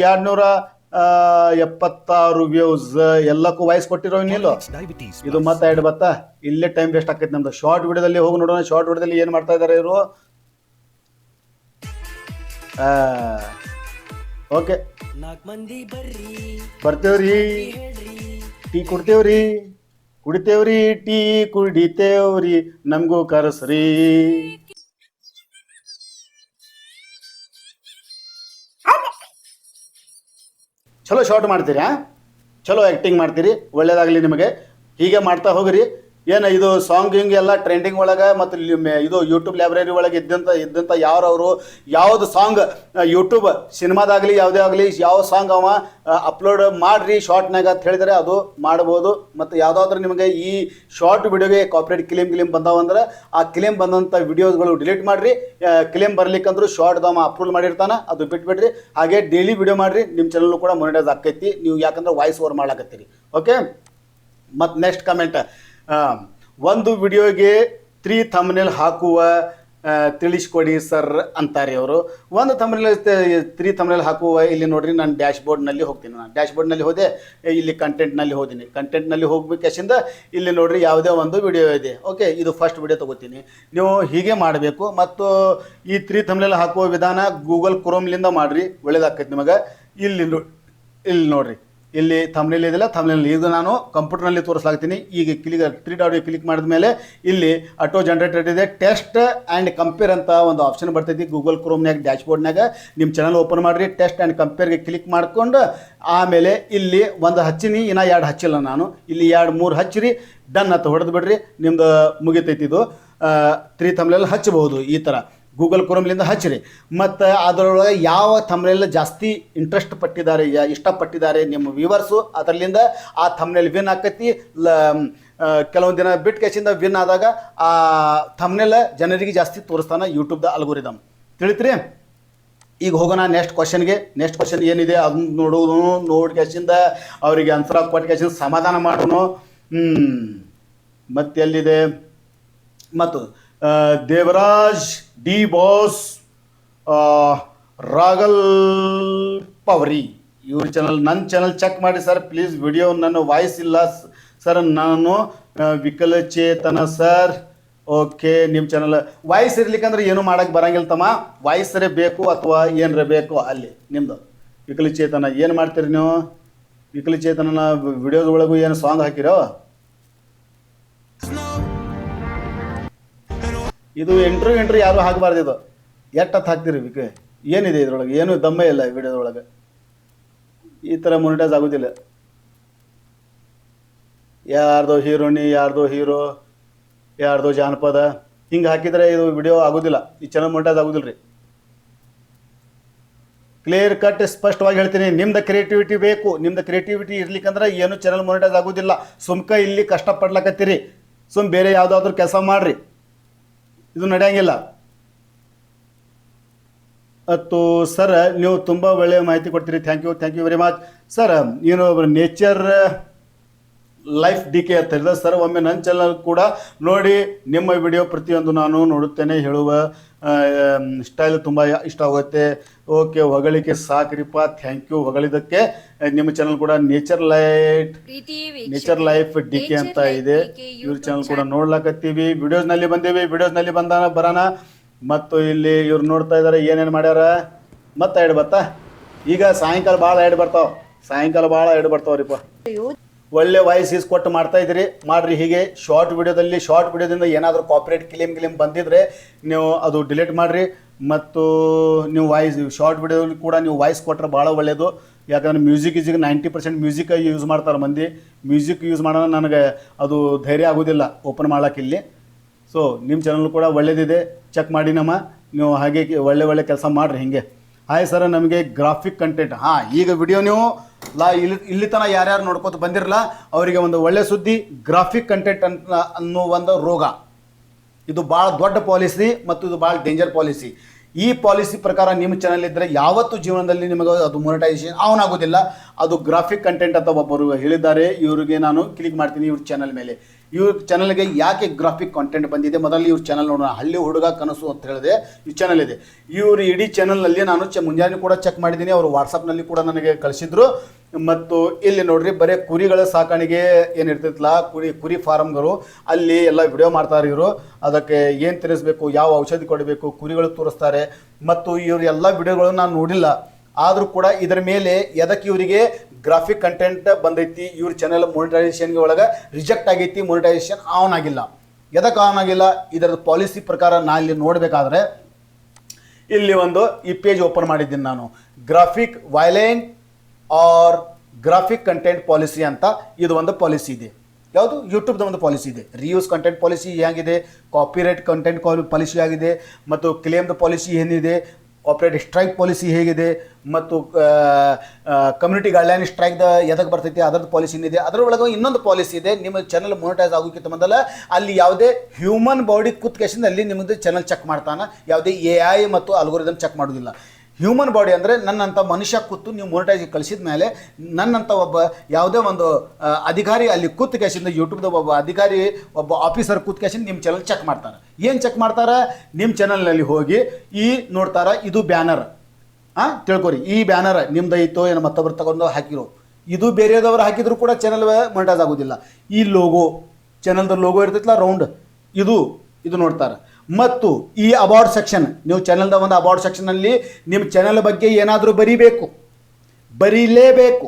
A: 276 ವ್ಯೂಸ್. ಎಲ್ಲಕ್ಕೂ ವಾಯ್ಸ್ ಕೊಟ್ಟಿರೋ ಇನ್ನಿಲ್ಲೋ. ಇದು ಮತ್ತೆ 2 ಬತ್ತಾ, ಇಲ್ಲೇ ಟೈಮ್ ವೇಸ್ಟ್ ಆಕೈತೆ ನಮ್ದು. ಶಾರ್ಟ್ ವಿಡಿಯೋದಲ್ಲಿ ಹೋಗಿ ನೋಡೋಣ. ಶಾರ್ಟ್ ವಿಡಿಯೋದಲ್ಲಿ ಏನು ಮಾಡ್ತಾ ಇದ್ದಾರೆ ಇವರು. ಓಕೆ, ಬರ್ತೇವ್ರಿ, ಟೀ ಕುಡಿತೇವ್ರಿ, ಟೀ ಕುಡಿತೇವ್ರಿ, ನಮಗೂ ಕರೆಸ್ರಿ. ಚಲೋ ಶಾರ್ಟ್ ಮಾಡ್ತೀರಿ, ಚಲೋ ಆ್ಯಕ್ಟಿಂಗ್ ಮಾಡ್ತೀರಿ, ಒಳ್ಳೇದಾಗಲಿ ನಿಮಗೆ. ಹೀಗೆ ಮಾಡ್ತಾ ಹೋಗ್ರಿ. ಏನು ಇದು ಸಾಂಗ್ ಹಿಂಗೆ ಎಲ್ಲ ಟ್ರೆಂಡಿಂಗ್ ಒಳಗೆ ಮತ್ತು ಇದು ಯೂಟ್ಯೂಬ್ ಲೈಬ್ರರಿ ಒಳಗೆ ಇದ್ದಂಥ ಯಾವುದು ಸಾಂಗ್ ಯೂಟ್ಯೂಬ್ ಸಿನಿಮಾದಾಗಲಿ ಯಾವುದೇ ಆಗಲಿ ಯಾವ ಸಾಂಗ್ ಅವ ಅಪ್ಲೋಡ್ ಮಾಡಿರಿ ಶಾರ್ಟ್ನಾಗ ಅಂತ ಹೇಳಿದರೆ ಅದು ಮಾಡ್ಬೋದು. ಮತ್ತು ಯಾವುದಾದ್ರೂ ನಿಮಗೆ ಈ ಶಾರ್ಟ್ ವಿಡಿಯೋಗೆ ಕಾಪಿರೈಟ್ ಕ್ಲೇಮ್ ಬಂದಾವಂದ್ರೆ ಆ ಕ್ಲೇಮ್ ಬಂದಂಥ ವಿಡಿಯೋಸ್ಗಳು ಡಿಲೀಟ್ ಮಾಡಿರಿ. ಕ್ಲೇಮ್ ಬರ್ಲಿಕ್ಕಂದ್ರೂ ಶಾರ್ಟ್ದವ ಅಪ್ರೂವ್ ಮಾಡಿರ್ತಾನೆ, ಅದು ಬಿಟ್ಬಿಡ್ರಿ. ಹಾಗೆ ಡೈಲಿ ವಿಡಿಯೋ ಮಾಡಿರಿ, ನಿಮ್ಮ ಚಾನಲ್ಲು ಕೂಡ ಮೊನಿಟೈಸ್ ಆಕೈತಿ. ನೀವು ಯಾಕಂದ್ರೆ ವಾಯ್ಸ್ ಓವರ್ ಮಾಡ್ಲಾಕತ್ತೀರಿ. ಓಕೆ, ಮತ್ತು ನೆಕ್ಸ್ಟ್ ಕಮೆಂಟ್, ಒಂದು ವಿಡಿಯೋಗೆ 3 ಥಂಬ್ನೇಲ್ ಹಾಕುವ ತಿಳಿಸ್ಕೊಡಿ ಸರ್ ಅಂತಾರೆ ಅವರು. ಒಂದು 3 ಥಂಬ್ನೇಲ್ ಹಾಕುವ ಇಲ್ಲಿ ನೋಡ್ರಿ. ನಾನು ಡ್ಯಾಶ್ಬೋರ್ಡ್ನಲ್ಲಿ ಹೋಗ್ತೀನಿ. ನಾನು ಡ್ಯಾಶ್ಬೋರ್ಡ್ನಲ್ಲಿ ಹೋದೆ, ಇಲ್ಲಿ ಕಂಟೆಂಟ್ನಲ್ಲಿ ಹೋದಿನಿ. ಕಂಟೆಂಟ್ನಲ್ಲಿ ಹೋಗ್ಬೇಕೆಸಿಂದ ಇಲ್ಲಿ ನೋಡ್ರಿ ಯಾವುದೇ ಒಂದು ವಿಡಿಯೋ ಇದೆ. ಓಕೆ, ಇದು ಫಸ್ಟ್ ವಿಡಿಯೋ ತೊಗೋತೀನಿ. ನೀವು ಹೀಗೆ ಮಾಡಬೇಕು. ಮತ್ತು ಈ 3 ಥಂಬ್ನೇಲ್ ಹಾಕುವ ವಿಧಾನ ಗೂಗಲ್ ಕ್ರೋಮ್ಲಿಂದ ಮಾಡಿರಿ, ಒಳ್ಳೇದಾಕೈತಿ ನಿಮಗೆ. ಇಲ್ಲಿ ನೋಡ್ರಿ, ಇಲ್ಲಿ ಥಂಬ್ನೇಲ್ ಇದೆಯಲ್ಲ, ಥಂಬ್ನೇಲ್ ಇದು ನಾನು ಕಂಪ್ಯೂಟರ್ನಲ್ಲಿ ತೋರಿಸ್ಲಾಗ್ತೀನಿ. ಈಗ 3 ಡಾಟ್ ಕ್ಲಿಕ್ ಮಾಡಿದ ಮೇಲೆ ಇಲ್ಲಿ ಆಟೋ ಜನರೇಟೆಡ್ ಇದೆ. ಟೆಸ್ಟ್ ಆ್ಯಂಡ್ ಕಂಪೇರ್ ಅಂತ ಒಂದು ಆಪ್ಷನ್ ಬರ್ತೈತಿ ಗೂಗಲ್ ಕ್ರೋಮ್ನಾಗ ಡ್ಯಾಶ್ಬೋರ್ಡ್ನಾಗ. ನಿಮ್ಮ ಚಾನಲ್ ಓಪನ್ ಮಾಡಿರಿ, ಟೆಸ್ಟ್ ಆ್ಯಂಡ್ ಕಂಪೇರ್ಗೆ ಕ್ಲಿಕ್ ಮಾಡ್ಕೊಂಡು ಆಮೇಲೆ ಇಲ್ಲಿ ಒಂದು ಹಚ್ಚಿನಿ, ಇನ್ನೂ 2 ಹಚ್ಚಿಲ್ಲ ನಾನು. ಇಲ್ಲಿ 2-3 ಹಚ್ಚಿರಿ, ಡನ್ ಅಂತ ಹೊಡೆದು ಬಿಡ್ರಿ, ನಿಮ್ದು ಮುಗಿತೈತಿ. ಇದು 3 ಥಂಬ್ನೇಲ್ ಹಚ್ಚಬಹುದು. ಈ ಥರ ಗೂಗಲ್ ಕ್ರೋಮ್ಲಿಂದ ಹಚ್ಚಿರಿ. ಮತ್ತು ಅದರೊಳಗೆ ಯಾವ ಥಂಬ್ನೇಲ್ ಜಾಸ್ತಿ ಇಷ್ಟಪಟ್ಟಿದ್ದಾರೆ ನಿಮ್ಮ ವ್ಯೂವರ್ಸು, ಅದರಲ್ಲಿಂದ ಆ ಥಂಬ್ನೇಲ್ ವಿನ್ ಆಕೈತಿ. ಕೆಲವೊಂದು ದಿನ ಬಿಟ್ಟು ಕೇಸಿಂದ ವಿನ್ ಆದಾಗ ಆ ಥಂಬ್ನೇಲ್ ಜನರಿಗೆ ಜಾಸ್ತಿ ತೋರಿಸ್ತಾನೆ ಯೂಟ್ಯೂಬ್ದ ಅಲ್ಗೋರಿದಮ್. ತಿಳಿತ್ರಿ? ಈಗ ಹೋಗೋಣ ನೆಕ್ಸ್ಟ್ ಕ್ವಶನ್ಗೆ. ನೆಕ್ಸ್ಟ್ ಕ್ವಶನ್ ಏನಿದೆ ಅದನ್ನ ನೋಡಿ ಕೇಸಿಂದ ಅವರಿಗೆ ಆನ್ಸರ್ ಕೊಟ್ಟು ಕೇಸಿಂದ ಸಮಾಧಾನ ಮಾಡೋಣ. ಮತ್ತೆ ಎಲ್ಲಿದೆ? ಮತ್ತು ದೇವರಾಜ್ ಡಿ ಬಾಸ್, ರಾಗಲ್ ಪವರಿ ಇವ್ರ ಚಾನಲ್. ನನ್ನ ಚಾನಲ್ ಚೆಕ್ ಮಾಡಿ ಸರ್ ಪ್ಲೀಸ್. ವಿಡಿಯೋ ನನ್ನ ವಾಯ್ಸ್ ಇಲ್ಲ ಸರ್, ನಾನು ವಿಕಲಚೇತನ ಸರ್. ಓಕೆ, ನಿಮ್ಮ ಚಾನಲ್ ವಾಯ್ಸ್ ಇರ್ಲಿಕ್ಕಂದ್ರೆ ಏನು ಮಾಡೋಕ್ಕೆ ಬರಂಗಿಲ್ಲ ತಮ್ಮ. ವಾಯ್ಸರೇ ಬೇಕು ಅಥವಾ ಏನರೇ ಬೇಕು ಅಲ್ಲಿ ನಿಮ್ಮದು. ವಿಕಲಚೇತನ ಏನು ಮಾಡ್ತೀರಿ ನೀವು? ವಿಕಲಚೇತನನ ವಿಡಿಯೋದ ಒಳಗೂ ಏನು ಸಾಂಗ್ ಹಾಕಿರೋ? ಇದು ಎಂಟ್ರಿ ಯಾರೂ ಹಾಕಬಾರ್ದು. ಇದು ಎಟ್ಟತ್ತು ಹಾಕ್ತೀರಿ ವಿಕೆ? ಏನಿದೆ ಇದ್ರೊಳಗೆ? ಏನು ದಮ್ಮೆ ಇಲ್ಲ ಈ ವಿಡಿಯೋದೊಳಗೆ. ಈ ಥರ ಮೊನಿಟೈಸ್ ಆಗೋದಿಲ್ಲ. ಯಾರ್ದೋ ಹೀರೋಣಿ, ಯಾರ್ದೋ ಹೀರೋ, ಯಾರ್ದೋ ಜಾನಪದ ಹಿಂಗೆ ಹಾಕಿದರೆ ಇದು ವಿಡಿಯೋ ಆಗೋದಿಲ್ಲ. ಈ ಚಾನಲ್ ಮೊನಿಟೈಸ್ ಆಗೋದಿಲ್ಲ ರೀ. ಕ್ಲಿಯರ್ ಕಟ್ ಸ್ಪಷ್ಟವಾಗಿ ಹೇಳ್ತೀನಿ. ನಿಮ್ದು ಕ್ರಿಯೇಟಿವಿಟಿ ಬೇಕು. ನಿಮ್ದು ಕ್ರಿಯೇಟಿವಿಟಿ ಇರ್ಲಿಕ್ಕಂದ್ರೆ ಏನು ಚಾನಲ್ ಮೊನಿಟೈಸ್ ಆಗೋದಿಲ್ಲ. ಸುಮ್ಕ ಇಲ್ಲಿ ಕಷ್ಟಪಡ್ಲಕತ್ತೀರಿ, ಬೇರೆ ಯಾವುದಾದ್ರೂ ಕೆಲಸ ಮಾಡ್ರಿ, ಇದು ನಡೆಯಂಗಿಲ್ಲ. ಮತ್ತು ಸರ್ ನೀವು ತುಂಬ ಒಳ್ಳೆಯ ಮಾಹಿತಿ ಕೊಡ್ತೀರಿ. Thank you very much sir. ಏನು ನೇಚರ್ ಲೈಫ್ ಡಿ ಕೆ ಅಂತ ಹೇಳಿದ್ರೆ ಸರ್, ಒಮ್ಮೆ ನನ್ನ ಚಾನಲ್ ಕೂಡ ನೋಡಿ. ನಿಮ್ಮ ವಿಡಿಯೋ ಪ್ರತಿಯೊಂದು ನಾನು ನೋಡುತ್ತೇನೆ. ಹೇಳುವ ಸ್ಟೈಲ್ ತುಂಬ ಇಷ್ಟ ಆಗುತ್ತೆ. ಓಕೆ, ಹೊಗಳಿಕೆ ಸಾಕ್ರಿಪ್ಪ. Thank you ಹೊಗಳಿದ್ದಕ್ಕೆ. ನಿಮ್ಮ ಚಾನಲ್ ಕೂಡ ನೇಚರ್ ಲೈಫ್ ಡಿ ಕೆ ಅಂತ ಇದೆ. ಇವ್ರ ಚಾನಲ್ ಕೂಡ ನೋಡ್ಲಾಕತ್ತೀವಿ. ವಿಡಿಯೋಸ್ನಲ್ಲಿ ಬಂದೀವಿ, ವಿಡಿಯೋಸ್ನಲ್ಲಿ ಬರೋಣ. ಮತ್ತು ಇಲ್ಲಿ ಇವ್ರು ನೋಡ್ತಾ ಇದ್ದಾರೆ ಏನೇನು ಮಾಡ್ಯಾರ. ಮತ್ತೆ ಐಡ್ ಬರ್ತಾ ಈಗ ಸಾಯಂಕಾಲ ಭಾಳ ಐಡ್ ಬರ್ತಾವ್ರಿಪ್ಪ. ಒಳ್ಳೆ ವಾಯ್ಸ್ ಕೊಟ್ಟು ಮಾಡ್ತಾ ಇದ್ದೀರಿ, ಮಾಡ್ರಿ ಹೀಗೆ. ಶಾರ್ಟ್ ವಿಡಿಯೋದಿಂದ ಏನಾದರೂ ಕಾಪಿರೈಟ್ ಕ್ಲೇಮ್ ಬಂದಿದ್ರೆ ನೀವು ಅದು ಡಿಲೀಟ್ ಮಾಡಿರಿ. ಮತ್ತು ನೀವು ಶಾರ್ಟ್ ವಿಡಿಯೋದಲ್ಲಿ ಕೂಡ ನೀವು ವಾಯ್ಸ್ ಕೊಟ್ಟರೆ ಭಾಳ ಒಳ್ಳೆಯದು. ಯಾಕಂದರೆ ಮ್ಯೂಸಿಕ್ 90% ಮ್ಯೂಸಿಕ್ ಯೂಸ್ ಮಾಡ್ತಾರೆ ಮಂದಿ. ಮ್ಯೂಸಿಕ್ ಯೂಸ್ ಮಾಡೋಣ ನನಗೆ ಅದು ಧೈರ್ಯ ಆಗೋದಿಲ್ಲ ಓಪನ್ ಮಾಡೋಕೆ ಇಲ್ಲಿ. ಸೊ ನಿಮ್ಮ ಚಾನಲ್ ಕೂಡ ಒಳ್ಳೇದಿದೆ, ಚೆಕ್ ಮಾಡಿ ನೀವು ಹಾಗೆ ಒಳ್ಳೆ ಕೆಲಸ ಮಾಡಿರಿ ಹಿಂಗೆ. ಹಾಯ್ ಸರ್, ನಮಗೆ ಗ್ರಾಫಿಕ್ ಕಂಟೆಂಟ್. ಈಗ ವಿಡಿಯೋ ನೀವು ಇಲ್ಲಿ ತನಕ ಯಾರ್ಯಾರು ನೋಡ್ಕೋತ ಬಂದಿರಲ್ಲ ಅವರಿಗೆ ಒಂದು ಒಳ್ಳೆ ಸುದ್ದಿ. ಗ್ರಾಫಿಕ್ ಕಂಟೆಂಟ್ ಅನ್ನೋ ಒಂದು ರೋಗ ಇದು ಭಾಳ ದೊಡ್ಡ ಪಾಲಿಸಿ ಮತ್ತು ಇದು ಭಾಳ ಡೇಂಜರ್ ಪಾಲಿಸಿ. ಈ ಪಾಲಿಸಿ ಪ್ರಕಾರ ನಿಮ್ಮ ಚಾನಲ್ ಇದ್ದರೆ ಯಾವತ್ತೂ ಜೀವನದಲ್ಲಿ ನಿಮಗೆ ಅದು ಮೊನಿಟೈಸೇಷನ್ ಆಗೋದಿಲ್ಲ. ಅದು ಗ್ರಾಫಿಕ್ ಕಂಟೆಂಟ್ ಅಂತ ಒಬ್ಬರು ಹೇಳಿದ್ದಾರೆ. ಇವರಿಗೆ ನಾನು ಕ್ಲಿಕ್ ಮಾಡ್ತೀನಿ ಇವ್ರ ಚಾನಲ್ ಮೇಲೆ. ಇವ್ರ ಚಾನಲ್ಗೆ ಯಾಕೆ ಗ್ರಾಫಿಕ್ ಕಂಟೆಂಟ್ ಬಂದಿದೆ ಮೊದಲು ಇವ್ರ ಚಾನಲ್ ನೋಡೋಣ. ಹಳ್ಳಿ ಹುಡುಗ ಕನಸು ಅಂತ ಹೇಳಿದೆ ಈ ಚಾನಲ್ ಇದೆ. ಇವರು ಇಡೀ ಚಾನಲ್ನಲ್ಲಿ ನಾನು ಮುಂಜಾನೆ ಕೂಡ ಚೆಕ್ ಮಾಡಿದ್ದೀನಿ. ಅವರು ವಾಟ್ಸಪ್ನಲ್ಲಿ ಕೂಡ ನನಗೆ ಕಳಿಸಿದ್ರು. ಮತ್ತು ಇಲ್ಲಿ ನೋಡ್ರಿ, ಬರೀ ಕುರಿಗಳ ಸಾಕಾಣಿಕೆ ಏನಿರ್ತಿತ್ತಲ್ಲ, ಕುರಿ ಫಾರಮ್ಗಳು, ಅಲ್ಲಿ ಎಲ್ಲ ವಿಡಿಯೋ ಮಾಡ್ತಾರೆ ಇವರು. ಅದಕ್ಕೆ ಏನು ತಿನ್ನಿಸ್ಬೇಕು, ಯಾವ ಔಷಧಿ ಕೊಡಬೇಕು, ಕುರಿಗಳು ತೋರಿಸ್ತಾರೆ. ಮತ್ತು ಇವರು ಎಲ್ಲ ವಿಡಿಯೋಗಳು ನಾನು ನೋಡಿಲ್ಲ, ಆದರೂ ಕೂಡ ಇದರ ಮೇಲೆ ಎದಕ್ಕೆ ಇವರಿಗೆ ಗ್ರಾಫಿಕ್ ಕಂಟೆಂಟ್ ಬಂದೈತಿ. ಇವ್ರ ಚಾನಲ್ ಮೊನಿಟೈಸೇಷನ್ಗೆ ಒಳಗೆ ರಿಜೆಕ್ಟ್ ಆಗೈತಿ, ಮೊನಿಟೈಸೇಷನ್ ಆನ್ ಆಗಿಲ್ಲ. ಎದಕ್ಕೆ ಆನ್ ಆಗಿಲ್ಲ, ಇದರ ಪಾಲಿಸಿ ಪ್ರಕಾರ ನಾನು ಇಲ್ಲಿ ನೋಡಬೇಕಾದ್ರೆ ಇಲ್ಲಿ ಈ ಪೇಜ್ ಓಪನ್ ಮಾಡಿದ್ದೀನಿ ನಾನು. Graphic violent or graphic content policy ಅಂತ ಇದು ಒಂದು ಪಾಲಿಸಿ ಇದೆ. ಯಾವುದು ಯೂಟ್ಯೂಬ್ದ ಒಂದು ಪಾಲಿಸಿ ಇದೆ. ರಿಯೂಸ್ ಕಂಟೆಂಟ್ ಪಾಲಿಸಿ ಹೇಗಿದೆ, ಕಾಪಿರೈಟ್ ಕಂಟೆಂಟ್ ಪಾಲಿಸಿ ಆಗಿದೆ, ಮತ್ತು ಕ್ಲೇಮ್ದ ಪಾಲಿಸಿ ಏನಿದೆ, ಕಾಪಿರೈಟ್ ಸ್ಟ್ರೈಕ್ ಪಾಲಿಸಿ ಹೇಗಿದೆ, ಮತ್ತು ಕಮ್ಯುನಿಟಿ ಗೈಡ್ಲೈನ್ ಸ್ಟ್ರೈಕ್ದ ಎದಕ್ಕೆ ಬರ್ತೈತಿ ಅದರದ್ದು ಪಾಲಿಸಿ ಏನಿದೆ. ಅದರೊಳಗೆ ಇನ್ನೊಂದು ಪಾಲಿಸಿ ಇದೆ. ನಿಮ್ಮ ಚಾನಲ್ ಮೊನಿಟೈಸ್ ಆಗೋಕ್ಕಿಂತ ಮೊದಲ ಅಲ್ಲಿ ಯಾವುದೇ ಹ್ಯೂಮನ್ ಬಾಡಿ ಕೂತ್ಕೇಶನ್ ಅಲ್ಲಿ ನಿಮ್ಮದು ಚಾನಲ್ ಚೆಕ್ ಮಾಡ್ತಾನೆ. ಯಾವುದೇ AI ಮತ್ತು ಅಲ್ಗೋರಿದಮ್ ಚೆಕ್ ಮಾಡೋದಿಲ್ಲ. ಹ್ಯೂಮನ್ ಬಾಡಿ ಅಂದರೆ ನನ್ನಂಥ ಮನುಷ್ಯ ಕೂತು ನೀವು ಮೊನಿಟೈಸ್ ಕಳಿಸಿದ ಮೇಲೆ ನನ್ನಂಥ ಒಬ್ಬ ಯಾವುದೇ ಒಂದು ಅಧಿಕಾರಿ ಅಲ್ಲಿ ಕೂತು ಕ್ಯಾಶಿಂದ ಯೂಟ್ಯೂಬ್ದ ಒಬ್ಬ ಅಧಿಕಾರಿ, ಒಬ್ಬ ಆಫೀಸರ್ ಕೂತು ಕ್ಯಾಶಿಂದ ನಿಮ್ಮ ಚಾನಲ್ ಚೆಕ್ ಮಾಡ್ತಾರೆ. ಏನು ಚೆಕ್ ಮಾಡ್ತಾರೆ, ನಿಮ್ಮ ಚಾನಲ್ನಲ್ಲಿ ಹೋಗಿ ನೋಡ್ತಾರೆ, ಇದು ಬ್ಯಾನರ್ ತಿಳ್ಕೊರಿ, ಈ ಬ್ಯಾನರ್ ನಿಮ್ದೈತೋ ಏನೋ ಮತ್ತೊಬ್ಬರು ತಗೊಂಡು ಹಾಕಿರೋ, ಇದು ಬೇರೆದವರು ಹಾಕಿದ್ರು ಕೂಡ ಚಾನಲ್ ಮೊನಿಟೈಸ್ ಆಗೋದಿಲ್ಲ. ಈ ಲೋಗೋ, ಚಾನಲ್ದ ಲೋಗೋ ಇರ್ತೈತಲ್ಲ ರೌಂಡ್, ಇದು ನೋಡ್ತಾರೆ. ಮತ್ತು ಈ ಅಬೌಟ್ ಸೆಕ್ಷನ್, ನೀವು ಚಾನಲ್ದ ಒಂದು ಅಬೌಟ್ ಸೆಕ್ಷನಲ್ಲಿ ನಿಮ್ಮ ಚಾನಲ್ ಬಗ್ಗೆ ಏನಾದರೂ ಬರೀಲೇಬೇಕು.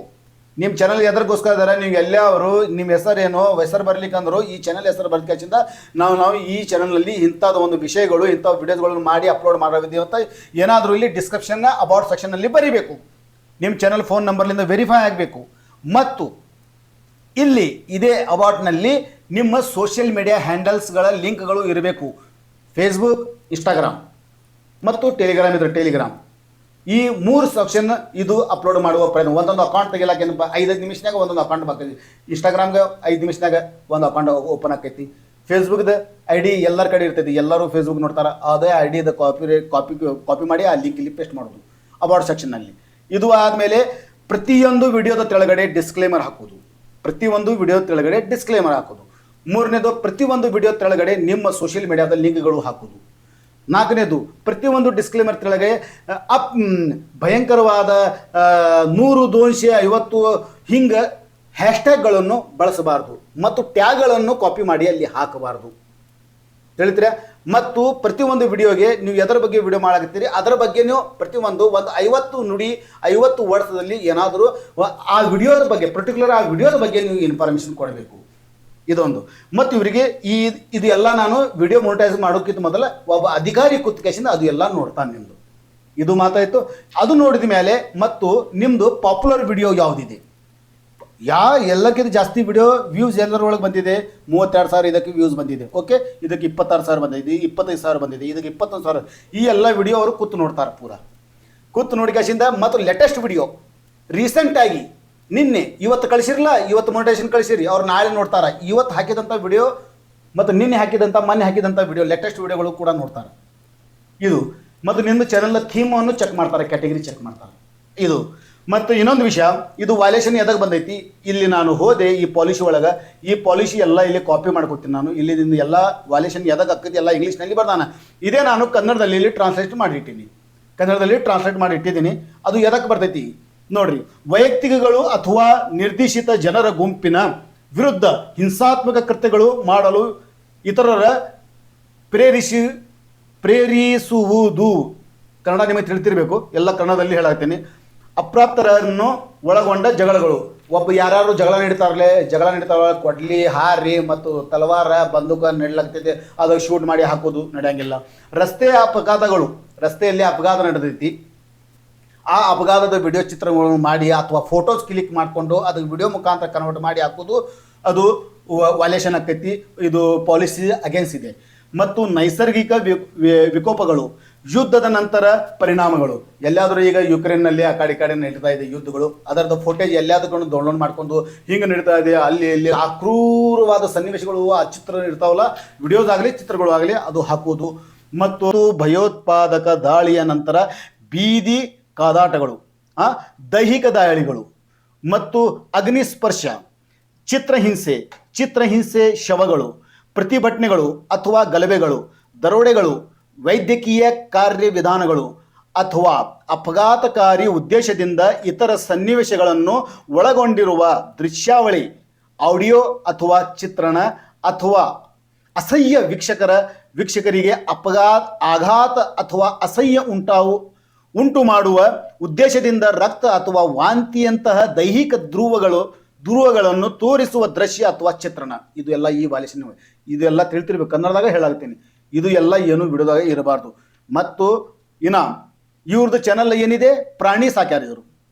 A: ನಿಮ್ಮ ಚಾನಲ್ ಎದರಿಗೋಸ್ಕರ ಇದ್ದಾರೆ, ನೀವು ಎಲ್ಲೇ ಅವರು ನಿಮ್ಮ ಹೆಸರೇನೋ ಬರಲಿಕ್ಕಂದ್ರು ಈ ಚಾನಲ್ ಹೆಸರು ಬರ್ಲಿಕ್ಕಿಂದ ನಾವು ಈ ಚಾನಲ್ನಲ್ಲಿ ಇಂಥದ್ದು ಒಂದು ವಿಷಯಗಳು, ಇಂಥ ವಿಡಿಯೋಸ್ಗಳನ್ನು ಮಾಡಿ ಅಪ್ಲೋಡ್ ಮಾಡೋದಿದ್ದೀವಿ ಅಂತ ಏನಾದರೂ ಇಲ್ಲಿ ಡಿಸ್ಕ್ರಿಪ್ಷನ್ನ ಅಬೌಟ್ ಸೆಕ್ಷನ್ನಲ್ಲಿ ಬರೀಬೇಕು. ನಿಮ್ಮ ಚಾನಲ್ ಫೋನ್ ನಂಬರ್ಲಿಂದ ವೆರಿಫೈ ಆಗಬೇಕು. ಮತ್ತು ಇಲ್ಲಿ ಇದೇ ಅಬೌಟ್ನಲ್ಲಿ ನಿಮ್ಮ ಸೋಷಿಯಲ್ ಮೀಡಿಯಾ ಹ್ಯಾಂಡಲ್ಸ್ಗಳ ಲಿಂಕ್ಗಳು ಇರಬೇಕು. ಫೇಸ್ಬುಕ್, ಇನ್ಸ್ಟಾಗ್ರಾಮ್ ಮತ್ತು ಟೆಲಿಗ್ರಾಮ್ ಇದ್ರೆ ಟೆಲಿಗ್ರಾಮ್, ಈ 3 ಸೆಕ್ಷನ್ ಇದು ಅಪ್ಲೋಡ್ ಮಾಡುವ ಪ್ರಯತ್ನ. ಒಂದೊಂದು ಅಕೌಂಟ್ ತೆಗಿಲಾಕ 5 ನಿಮಿಷನಾಗ ಒಂದೊಂದು ಅಕೌಂಟ್ ಬರ್ತೈತಿ. ಇನ್ಸ್ಟಾಗ್ರಾಮ್ಗೆ 5 ನಿಮಿಷನಾಗ ಒಂದು ಅಕೌಂಟ್ ಓಪನ್ ಆಕೈತಿ. ಫೇಸ್ಬುಕ್ದ ID ಎಲ್ಲರ ಕಡೆ ಇರ್ತೈತಿ, ಎಲ್ಲರೂ ಫೇಸ್ಬುಕ್ ನೋಡ್ತಾರೆ. ಅದೇ IDದ ಕಾಪಿ ಮಾಡಿ ಆ ಲಿಂಕ್ ಇಲ್ಲಿ ಪೇಸ್ಟ್ ಮಾಡೋದು ಅಬೌಟ್ ಸೆಕ್ಷನ್ನಲ್ಲಿ. ಇದು ಆದಮೇಲೆ ಪ್ರತಿಯೊಂದು ವಿಡಿಯೋದ ಕೆಳಗಡೆ ಡಿಸ್ಕ್ಲೇಮರ್ ಹಾಕೋದು. ಮೂರನೇದು, ಪ್ರತಿಯೊಂದು ವಿಡಿಯೋ ಕೆಳಗಡೆ ನಿಮ್ಮ ಸೋಷಿಯಲ್ ಮೀಡಿಯಾದ ಲಿಂಕ್ಗಳು ಹಾಕೋದು. 4ನೇದು, ಪ್ರತಿಯೊಂದು ಡಿಸ್ಕ್ಲೇಮರ್ ಕೆಳಗೆ ಭಯಂಕರವಾದ 100, 250 ಹಿಂಗೆ ಹ್ಯಾಶ್ಟ್ಯಾಗ್ಗಳನ್ನು ಬಳಸಬಾರ್ದು ಮತ್ತು ಟ್ಯಾಗ್ಗಳನ್ನು ಕಾಪಿ ಮಾಡಿ ಅಲ್ಲಿ ಹಾಕಬಾರ್ದು. ತಿಳಿತೀರಾ? ಮತ್ತು ಪ್ರತಿಯೊಂದು ವಿಡಿಯೋಗೆ ನೀವು ಎದರ ಬಗ್ಗೆ ವಿಡಿಯೋ ಮಾಡಾಕತ್ತೀರಿ ಅದರ ಬಗ್ಗೆ ನೀವು ಪ್ರತಿಯೊಂದು 50 ನುಡಿ 50 ವರ್ಷದಲ್ಲಿ ಏನಾದರೂ ಆ ವಿಡಿಯೋದ ಬಗ್ಗೆ, ಪರ್ಟಿಕ್ಯುಲರ್ ಆ ವಿಡಿಯೋದ ಬಗ್ಗೆ ನೀವು ಇನ್ಫಾರ್ಮೇಷನ್ ಕೊಡಬೇಕು. ಇದೊಂದು. ಮತ್ತು ಇವರಿಗೆ ಇದು ಎಲ್ಲ ನಾನು ವಿಡಿಯೋ ಮೊನಿಟೈಸ್ ಮಾಡೋಕ್ಕಿಂತ ಮೊದಲ ಒಬ್ಬ ಅಧಿಕಾರಿ ಕೂತ್ಕೇಶಿಂದ ಅದು ಎಲ್ಲ ನೋಡ್ತಾನೆ. ನಿಮ್ಮದು ಇದು ಮಾತಾಯಿತು. ಅದು ನೋಡಿದ ಮೇಲೆ ಮತ್ತು ನಿಮ್ಮದು ಪಾಪ್ಯುಲರ್ ವಿಡಿಯೋ ಯಾವುದಿದೆ, ಎಲ್ಲಕ್ಕಿಂತ ಜಾಸ್ತಿ ವಿಡಿಯೋ ವ್ಯೂಸ್ ಎಲ್ಲರೊಳಗೆ ಬಂದಿದೆ. 32,000 ಇದಕ್ಕೆ ವ್ಯೂಸ್ ಬಂದಿದೆ. ಓಕೆ, ಇದಕ್ಕೆ 26,000 ಬಂದಿದೆ, 25,000 ಬಂದಿದೆ, ಇದಕ್ಕೆ 21,000. ಈ ಎಲ್ಲ ವಿಡಿಯೋ ಅವರು ಕೂತು ನೋಡ್ತಾರೆ. ಕೂತು ನೋಡಿಕಾಸಿಂದ ಮತ್ತು ಲೇಟೆಸ್ಟ್ ವಿಡಿಯೋ ರೀಸೆಂಟಾಗಿ ನಿನ್ನೆ ಇವತ್ತು ಕಳಿಸಿರಲ್ಲ, ಇವತ್ತು ಮೊನಿಟೈಸೇಷನ್ ಕಳಿಸಿರಿ, ಅವ್ರು ನಾಳೆ ನೋಡ್ತಾರೆ. ಇವತ್ತು ಹಾಕಿದಂಥ ವಿಡಿಯೋ ಮತ್ತು ನಿನ್ನೆ ಹಾಕಿದಂಥ ಮೊನ್ನೆ ಹಾಕಿದಂಥ ವಿಡಿಯೋ ಲೇಟೆಸ್ಟ್ ವಿಡಿಯೋಗಳು ಕೂಡ ನೋಡ್ತಾರೆ. ಇದು ಮತ್ತು ನಿಮ್ಮ ಚಾನಲ್ನ ಥೀಮನ್ನು ಚೆಕ್ ಮಾಡ್ತಾರೆ, ಕ್ಯಾಟಗರಿ ಚೆಕ್ ಮಾಡ್ತಾರೆ. ಇದು ಮತ್ತು ಇನ್ನೊಂದು ವಿಷಯ, ಇದು ವಾಲೇಷನ್ ಎದಾಗ ಬಂದೈತಿ. ಇಲ್ಲಿ ನಾನು ಹೋದೆ ಈ ಪಾಲಿಸಿ ಒಳಗೆ, ಈ ಪಾಲಿಸಿ ಎಲ್ಲ ಇಲ್ಲಿ ಕಾಪಿ ಮಾಡ್ಕೊತೀನಿ ನಾನು. ಇಲ್ಲಿಂದ ಎಲ್ಲ ವಾಲೇಷನ್ ಎದಾಗ ಆಕೈತಿ ಎಲ್ಲ ಇಂಗ್ಲೀಷ್ನಲ್ಲಿ ಬರ್ದಾನ. ಇದೇ ನಾನು ಕನ್ನಡದಲ್ಲಿ ಇಲ್ಲಿ ಟ್ರಾನ್ಸ್ಲೇಟ್ ಮಾಡಿಟ್ಟಿನಿ, ಅದು ಎದಕ್ಕೆ ಬರ್ತೈತಿ ನೋಡ್ರಿ. ವೈಯಕ್ತಿಕಗಳು ಅಥವಾ ನಿರ್ದೇಶಿತ ಜನರ ಗುಂಪಿನ ವಿರುದ್ಧ ಹಿಂಸಾತ್ಮಕ ಕೃತ್ಯಗಳು ಮಾಡಲು ಇತರರ ಪ್ರೇರಿಸುವುದು. ಕನ್ನಡ ನಿಮಗೆ ತಿಳಿತಿರ್ಬೇಕು, ಎಲ್ಲ ಕನ್ನಡದಲ್ಲಿ ಹೇಳಾಗ್ತೀನಿ. ಅಪ್ರಾಪ್ತರನ್ನು ಒಳಗೊಂಡ ಜಗಳಗಳು. ಯಾರು ಜಗಳ ನಡೀತಾರಲ್ಲ, ಕೊಡ್ಲಿ ಹಾರಿ ಮತ್ತು ತಲವಾರ ಬಂದೂಕ ನಡಲಾಗ್ತೈತೆ, ಅದು ಶೂಟ್ ಮಾಡಿ ಹಾಕೋದು ನಡೆಯಂಗಿಲ್ಲ. ರಸ್ತೆಯಲ್ಲಿ ಅಪಘಾತ ನಡೆದೈತಿ, ಆ ಅಪಘಾತದ ವಿಡಿಯೋ ಚಿತ್ರಗಳನ್ನು ಮಾಡಿ ಅಥವಾ ಫೋಟೋಸ್ ಕ್ಲಿಕ್ ಮಾಡಿಕೊಂಡು ಅದು ವಿಡಿಯೋ ಮುಖಾಂತರ ಕನ್ವರ್ಟ್ ಮಾಡಿ ಹಾಕೋದು, ಅದು ವಾಲೇಷನ್ ಆಕೈತಿ. ಇದು ಪಾಲಿಸಿ ಅಗೇನ್ಸ್ಟ್ ಇದೆ. ಮತ್ತು ನೈಸರ್ಗಿಕ ವಿಕೋಪಗಳು, ಯುದ್ಧದ ನಂತರ ಪರಿಣಾಮಗಳು. ಎಲ್ಲಾದರೂ ಈಗ ಯುಕ್ರೇನ್ನಲ್ಲಿ ಆ ಕಡೆ ನಡೀತಾ ಇದೆ ಯುದ್ಧಗಳು, ಅದರದ್ದು ಫೋಟೇಜ್ ಎಲ್ಲಾದಕ್ಕೂ ಡೌನ್ಲೋಡ್ ಮಾಡ್ಕೊಂಡು ಹಿಂಗೆ ನಡೀತಾ ಇದೆ, ಅಲ್ಲಿ ಆ ಕ್ರೂರವಾದ ಸನ್ನಿವೇಶಗಳು ಆ ಚಿತ್ರ ಇರ್ತಾವಲ್ಲ, ವಿಡಿಯೋಸ್ ಆಗಲಿ ಚಿತ್ರಗಳು ಆಗಲಿ ಅದು ಹಾಕೋದು. ಮತ್ತು ಭಯೋತ್ಪಾದಕ ದಾಳಿಯ ನಂತರ ಬೀದಿ ಕಾದಾಟಗಳು, ದೈಹಿಕ ದಾಳಿಗಳು ಮತ್ತು ಅಗ್ನಿಸ್ಪರ್ಶ, ಚಿತ್ರಹಿಂಸೆ, ಶವಗಳು, ಪ್ರತಿಭಟನೆಗಳು ಅಥವಾ ಗಲಭೆಗಳು, ದರೋಡೆಗಳು, ವೈದ್ಯಕೀಯ ಕಾರ್ಯವಿಧಾನಗಳು ಅಥವಾ ಅಪಘಾತಕಾರಿ ಉದ್ದೇಶದಿಂದ ಇತರ ಸನ್ನಿವೇಶಗಳನ್ನು ಒಳಗೊಂಡಿರುವ ದೃಶ್ಯಾವಳಿ, ಆಡಿಯೋ ಅಥವಾ ಚಿತ್ರಣ ಅಥವಾ ಅಸಹ್ಯ ವೀಕ್ಷಕರಿಗೆ ಆಘಾತ ಅಥವಾ ಅಸಹ್ಯ ಉಂಟು ಮಾಡುವ ಉದ್ದೇಶದಿಂದ ರಕ್ತ ಅಥವಾ ವಾಂತಿಯಂತಹ ದೈಹಿಕ ಧ್ರುವಗಳನ್ನು ತೋರಿಸುವ ದೃಶ್ಯ ಅಥವಾ ಚಿತ್ರಣ. ಇದು ಎಲ್ಲ ಈ ವಾಲೇಷನ್, ಇದೆಲ್ಲ ತಿಳಿತಿರ್ಬೇಕು, ಕನ್ನಡದಾಗ ಹೇಳಾಗ್ತೀನಿ. ಇದು ಎಲ್ಲ ಏನು ಬಿಡೋದಾಗ ಇರಬಾರ್ದು. ಮತ್ತು ಇವ್ರದ್ದು ಚಾನಲ್ ಏನಿದೆ, ಪ್ರಾಣಿ ಸಾಕ್ಯಾರ, ಇವರು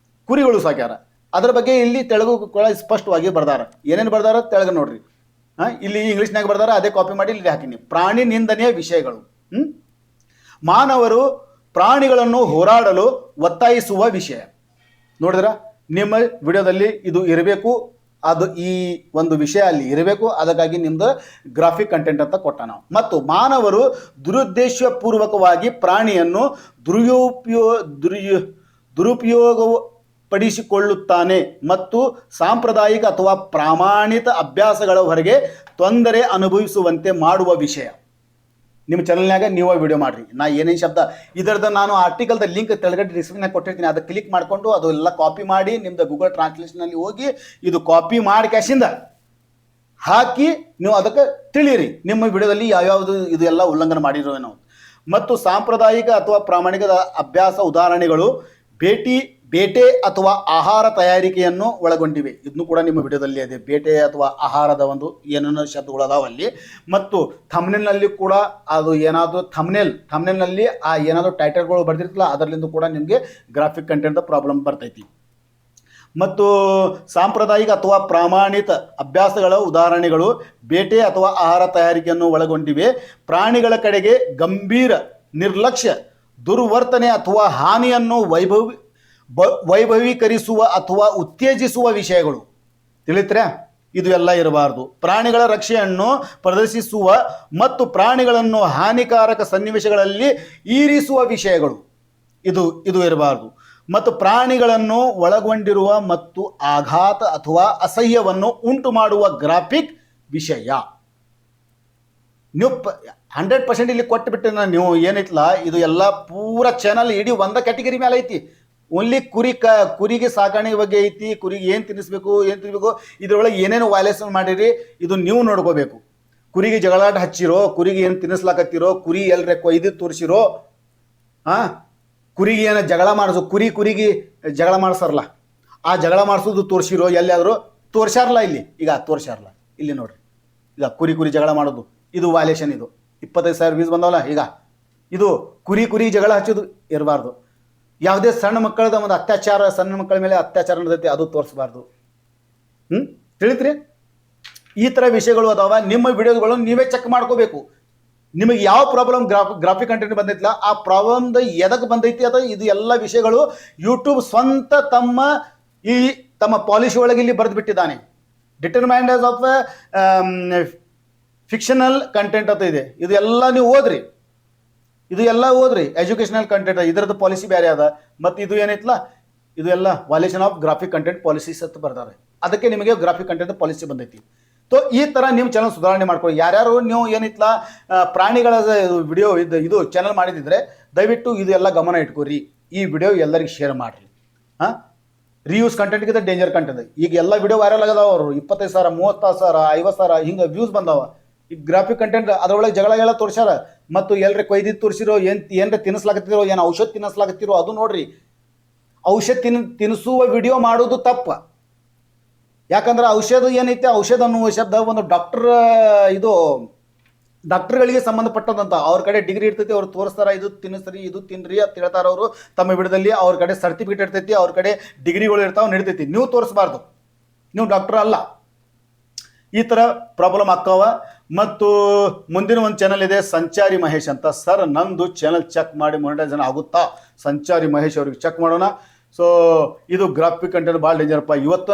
A: ಕುರಿಗಳು ಸಾಕ್ಯಾರ. ಅದರ ಬಗ್ಗೆ ಇಲ್ಲಿ ತೆಲುಗು ಕೂಡ ಸ್ಪಷ್ಟವಾಗಿ ಬರ್ದಾರ. ಏನೇನು ಬರ್ದಾರ ತೆಳಗ ನೋಡ್ರಿ. ಇಲ್ಲಿ ಇಂಗ್ಲೀಷ್ನಾಗ ಬರ್ದಾರ, ಅದೇ ಕಾಪಿ ಮಾಡಿ ಇಲ್ಲಿ ಹಾಕಿನಿ. ಪ್ರಾಣಿ ನಿಂದನೆಯ ವಿಷಯಗಳು, ಮಾನವರು ಪ್ರಾಣಿಗಳನ್ನು ಹೋರಾಡಲು ಒತ್ತಾಯಿಸುವ ವಿಷಯ. ನೋಡಿದ್ರ ನಿಮ್ಮ ವಿಡಿಯೋದಲ್ಲಿ ಇದು ಇರಬೇಕು, ಅದು ಈ ಒಂದು ವಿಷಯ ಅಲ್ಲಿ ಇರಬೇಕು. ಅದಕ್ಕಾಗಿ ನಿಮ್ದು ಗ್ರಾಫಿಕ್ ಕಂಟೆಂಟ್ ಅಂತ ಕೊಟ್ಟ ನಾವು. ಮತ್ತು ಮಾನವರು ದುರುದ್ದೇಶಪೂರ್ವಕವಾಗಿ ಪ್ರಾಣಿಯನ್ನು ದುರುಪಯೋಗಪಡಿಸಿಕೊಳ್ಳುತ್ತಾನೆ ಮತ್ತು ಸಾಂಪ್ರದಾಯಿಕ ಅಥವಾ ಪ್ರಾಮಾಣಿತ ಅಭ್ಯಾಸಗಳ ಹೊರಗೆ ತೊಂದರೆ ಅನುಭವಿಸುವಂತೆ ಮಾಡುವ ವಿಷಯ. ನಿಮ್ಮ ಚಾನಲ್ನಾಗ ನೀವು ವಿಡಿಯೋ ಮಾಡಿರಿ. ನಾ ಏನೇನು ಶಬ್ದ ಇದರದ್ದು ನಾನು ಆರ್ಟಿಕಲ್ದ ಲಿಂಕ್ ತೆಳಗಡೆ ಡಿಸ್ಕ್ರಿಪ್ಷನ್ಯಾಗ ಕೊಟ್ಟಿರ್ತೀನಿ, ಅದಕ್ಕೆ ಕ್ಲಿಕ್ ಮಾಡಿಕೊಂಡು ಅದು ಎಲ್ಲ ಕಾಪಿ ಮಾಡಿ ನಿಮ್ದು ಗೂಗಲ್ ಟ್ರಾನ್ಸ್ಲೇಷನಲ್ಲಿ ಹೋಗಿ ಇದು ಕಾಪಿ ಮಾಡಿ ಕ್ಯಾಶಿಂದ ಹಾಕಿ ನೀವು ಅದಕ್ಕೆ ತಿಳಿಯಿರಿ ನಿಮ್ಮ ವಿಡಿಯೋದಲ್ಲಿ ಯಾವ್ಯಾವುದು ಇದು ಎಲ್ಲ ಉಲ್ಲಂಘನೆ ಮಾಡಿರೋ ನಾವು. ಮತ್ತು ಸಾಂಪ್ರದಾಯಿಕ ಅಥವಾ ಪ್ರಾಮಾಣಿಕ ಅಭ್ಯಾಸ ಉದಾಹರಣೆಗಳು ಬೇಟೆ ಅಥವಾ ಆಹಾರ ತಯಾರಿಕೆಯನ್ನು ಒಳಗೊಂಡಿವೆ. ಇದನ್ನು ಕೂಡ ನಿಮ್ಮ ವಿಡಿಯೋದಲ್ಲಿ ಇದೆ, ಬೇಟೆ ಅಥವಾ ಆಹಾರದ ಒಂದು ಏನೇನೋ ಶಬ್ದಗಳು ಅದಾವಲ್ಲಿ. ಮತ್ತು ಥಂಬ್ನೇಲ್ನಲ್ಲಿ ಕೂಡ ಅದು ಏನಾದರೂ ಥಂಬ್ನೇಲ್ನಲ್ಲಿ ಆ ಏನಾದರೂ ಟೈಟಲ್ಗಳು ಬರ್ದಿರ್ತಲ್ಲ, ಅದರಲ್ಲಿಂದ ಕೂಡ ನಿಮಗೆ ಗ್ರಾಫಿಕ್ ಕಂಟೆಂಟ್ ಪ್ರಾಬ್ಲಮ್ ಬರ್ತೈತಿ. ಮತ್ತು ಸಾಂಪ್ರದಾಯಿಕ ಅಥವಾ ಪ್ರಾಮಾಣಿತ ಅಭ್ಯಾಸಗಳ ಉದಾಹರಣೆಗಳು ಬೇಟೆ ಅಥವಾ ಆಹಾರ ತಯಾರಿಕೆಯನ್ನು ಒಳಗೊಂಡಿವೆ. ಪ್ರಾಣಿಗಳ ಕಡೆಗೆ ಗಂಭೀರ ನಿರ್ಲಕ್ಷ್ಯ, ದುರ್ವರ್ತನೆ ಅಥವಾ ಹಾನಿಯನ್ನು ವೈಭವೀಕರಿಸುವ ಅಥವಾ ಉತ್ತೇಜಿಸುವ ವಿಷಯಗಳು. ತಿಳಿತ್ರೆ ಇದು ಎಲ್ಲ ಇರಬಾರ್ದು. ಪ್ರಾಣಿಗಳ ರಕ್ಷೆಯನ್ನು ಪ್ರದರ್ಶಿಸುವ ಮತ್ತು ಪ್ರಾಣಿಗಳನ್ನು ಹಾನಿಕಾರಕ ಸನ್ನಿವೇಶಗಳಲ್ಲಿ ಇರಿಸುವ ವಿಷಯಗಳು. ಇದು ಇರಬಾರ್ದು. ಮತ್ತು ಪ್ರಾಣಿಗಳನ್ನು ಒಳಗೊಂಡಿರುವ ಮತ್ತು ಆಘಾತ ಅಥವಾ ಅಸಹ್ಯವನ್ನು ಉಂಟು ಮಾಡುವ ಗ್ರಾಫಿಕ್ ವಿಷಯ. ನೀವು 100% ಇಲ್ಲಿ ಕೊಟ್ಟುಬಿಟ್ಟೆ ನಾನು. ನೀವು ಏನೈತಲ್ಲ ಇದು ಎಲ್ಲ ಪೂರ ಚಾನಲ್ ಇಡೀ ಒಂದ ಕ್ಯಾಟಗರಿ ಮೇಲೆ ಐತಿ. ಓನ್ಲಿ ಕುರಿಗೆ ಸಾಕಾಣೆ ಬಗ್ಗೆ ಐತಿ, ಕುರಿಗೆ ಏನು ತಿನ್ನಿಸ್ಬೇಕು ಇದರೊಳಗೆ ಏನೇನು ವೈಲೇಷನ್ ಮಾಡಿರಿ ಇದು ನೀವು ನೋಡ್ಕೋಬೇಕು. ಕುರಿಗೆ ಜಗಳಾಟ ಹಚ್ಚಿರೋ, ಕುರಿಗೆ ಏನು ತಿನ್ನಿಸ್ಲಾಕತ್ತಿರೋ, ಕುರಿ ಎಲ್ಲರೇ ಕೊಯ್ದು ತೋರಿಸಿರೋ, ಕುರಿಗೆ ಏನು ಜಗಳ ಮಾಡಿಸೋ, ಕುರಿಗೆ ಜಗಳ ಮಾಡಿಸ್ತಾರಲ್ಲ, ಆ ಜಗಳ ಮಾಡಿಸೋದು ತೋರಿಸಿರೋ, ಎಲ್ಲಿಯಾದರೂ ತೋರಿಸ್ಯಾರಲ್ಲ ಈಗ ತೋರಿಸ್ಯಾರಲ್ಲ ಇಲ್ಲಿ ನೋಡ್ರಿ. ಈಗ ಕುರಿ ಜಗಳ ಮಾಡೋದು ಇದು ವೈಲೇಷನ್. ಇದು 25,000 ವ್ಯೂಸ್ ಬಂದವಲ್ಲ. ಈಗ ಇದು ಕುರಿ ಜಗಳ ಹಚ್ಚೋದು ಇರಬಾರ್ದು. ಯಾವುದೇ ಸಣ್ಣ ಮಕ್ಕಳದ ಒಂದು ಅತ್ಯಾಚಾರ, ಸಣ್ಣ ಮಕ್ಕಳ ಮೇಲೆ ಅತ್ಯಾಚಾರ ನಡೆದೈತಿ ಅದು ತೋರಿಸಬಾರ್ದು. ತಿಳಿತ್ರಿ? ಈ ಥರ ವಿಷಯಗಳು ಅದಾವ. ನಿಮ್ಮ ವಿಡಿಯೋಗಳು ನೀವೇ ಚೆಕ್ ಮಾಡ್ಕೋಬೇಕು. ನಿಮಗೆ ಯಾವ ಪ್ರಾಬ್ಲಮ್ ಗ್ರಾಫಿಕ್ ಕಂಟೆಂಟ್ ಬಂದೈತಿಲ್ಲ ಆ ಪ್ರಾಬ್ಲಮ್ದ ಎದಕ್ಕೆ ಬಂದೈತಿ ಅಥವಾ ಇದು ಎಲ್ಲ ವಿಷಯಗಳು ಯೂಟ್ಯೂಬ್ ಸ್ವಂತ ತಮ್ಮ ಪಾಲಿಸಿ ಒಳಗೆ ಇಲ್ಲಿ ಬರೆದು ಬಿಟ್ಟಿದ್ದಾನೆ. ಡಿಟರ್ಮೈಂಡರ್ಸ್ ಆಫ್ ಫಿಕ್ಷನಲ್ ಕಂಟೆಂಟ್ ಅಂತ ಇದೆ. ಇದು ಎಲ್ಲ ನೀವು ಓದ್ರಿ, ಇದು ಎಲ್ಲ ಓದ್ರಿ. ಎಜುಕೇಶನಲ್ ಕಂಟೆಂಟ್ ಇದರದ್ದು ಪಾಲಿಸಿ ಬೇರೆ ಅದ. ಮತ್ತು ಇದು ಏನೈತಲ್ಲ ಇದು ಎಲ್ಲ ವಾಲೇಷನ್ ಆಫ್ ಗ್ರಾಫಿಕ್ ಕಂಟೆಂಟ್ ಪಾಲಿಸೀಸ್ ಅಂತ ಬರ್ತಾರೆ. ಅದಕ್ಕೆ ನಿಮಗೆ ಗ್ರಾಫಿಕ್ ಕಂಟೆಂಟ್ ಪಾಲಿಸಿ ಬಂದೈತಿ. ಸೊ ಈ ಥರ ನಿಮ್ಮ ಚಾನಲ್ ಸುಧಾರಣೆ ಮಾಡ್ಕೊಳ್ಳಿ. ಯಾರ್ಯಾರು ನೀವು ಏನಿತ್ತಲ್ಲ ಪ್ರಾಣಿಗಳ ವಿಡಿಯೋ ಇದು ಚಾನಲ್ ಮಾಡಿದಿದ್ರೆ ದಯವಿಟ್ಟು ಇದು ಎಲ್ಲ ಗಮನ ಇಟ್ಕೋರಿ. ಈ ವಿಡಿಯೋ ಎಲ್ಲರಿಗೆ ಶೇರ್ ಮಾಡಿರಿ. ಹಾಂ, ರಿಯೂಸ್ ಕಂಟೆಂಟ್ಗಿಂತ ಡೇಂಜರ್ ಕಂಟೆಂಟ್. ಈಗ ಎಲ್ಲ ವಿಡಿಯೋ ವೈರಲ್ ಆಗದಾವ. ಅವರು 25,000 30,000 50,000 ಹಿಂಗೆ ವ್ಯೂಸ್ ಬಂದಾವ. ಈ ಗ್ರಾಫಿಕ್ ಕಂಟೆಂಟ್ ಅದರೊಳಗೆ ಜಗಳ ತೋರಿಸ್ಯಾರ. ಮತ್ತು ಎಲ್ಲರೇ ಕೊಯ್ದಿದ್ದು ತೋರಿಸಿರೋ ಏನ್ರ ತಿನ್ನಿಸ್ಲಾಕತ್ತಿರೋ ಏನು ಔಷಧ ತಿನ್ನಿಸ್ಲಾಕತ್ತಿರೋ ಅದು ನೋಡ್ರಿ. ಔಷಧ ತಿನ್ನಿಸುವ ವಿಡಿಯೋ ಮಾಡೋದು ತಪ್ಪ. ಯಾಕಂದ್ರೆ ಔಷಧ ಏನೈತೆ, ಔಷಧ ಅನ್ನುವ ಶಬ್ದ ಒಂದು ಡಾಕ್ಟರ್ಗಳಿಗೆ ಸಂಬಂಧಪಟ್ಟದಂತ. ಅವ್ರ ಕಡೆ ಡಿಗ್ರಿ ಇರ್ತೈತಿ, ಅವ್ರು ತೋರಿಸ್ತಾರ ಇದು ತಿನ್ನಿಸ್ರಿ ಇದು ತಿನ್ರಿ ಅಂತ ಹೇಳ್ತಾರ ಅವರು ತಮ್ಮ ವಿಡಿಯೋದಲ್ಲಿ. ಅವ್ರ ಕಡೆ ಸರ್ಟಿಫಿಕೇಟ್ ಇರ್ತೈತಿ, ಅವ್ರ ಕಡೆ ಡಿಗ್ರಿಗಳು ಇರ್ತಾವೆ, ನಡೀತೈತಿ. ನೀವು ತೋರಿಸ್ಬಾರ್ದು, ನೀವು ಡಾಕ್ಟರ್ ಅಲ್ಲ. ಈ ಥರ ಪ್ರಾಬ್ಲಮ್ ಆಗ್ತಾವ. ಮತ್ತು ಮುಂದಿನ ಒಂದು ಚಾನಲ್ ಇದೆ ಸಂಚಾರಿ ಮಹೇಶ್ ಅಂತ. ಸರ್ ನಂದು ಚಾನಲ್ ಚೆಕ್ ಮಾಡಿ ಮೊನಿಟೈಸೇಷನ್ ಆಗುತ್ತಾ? ಸಂಚಾರಿ ಮಹೇಶ್ ಅವ್ರಿಗೆ ಚೆಕ್ ಮಾಡೋಣ. ಸೊ ಇದು ಗ್ರಾಫಿಕ್ ಕಂಟೆಂಟ್ ಭಾಳ ಡೇಂಜರಪ್ಪ. ಇವತ್ತು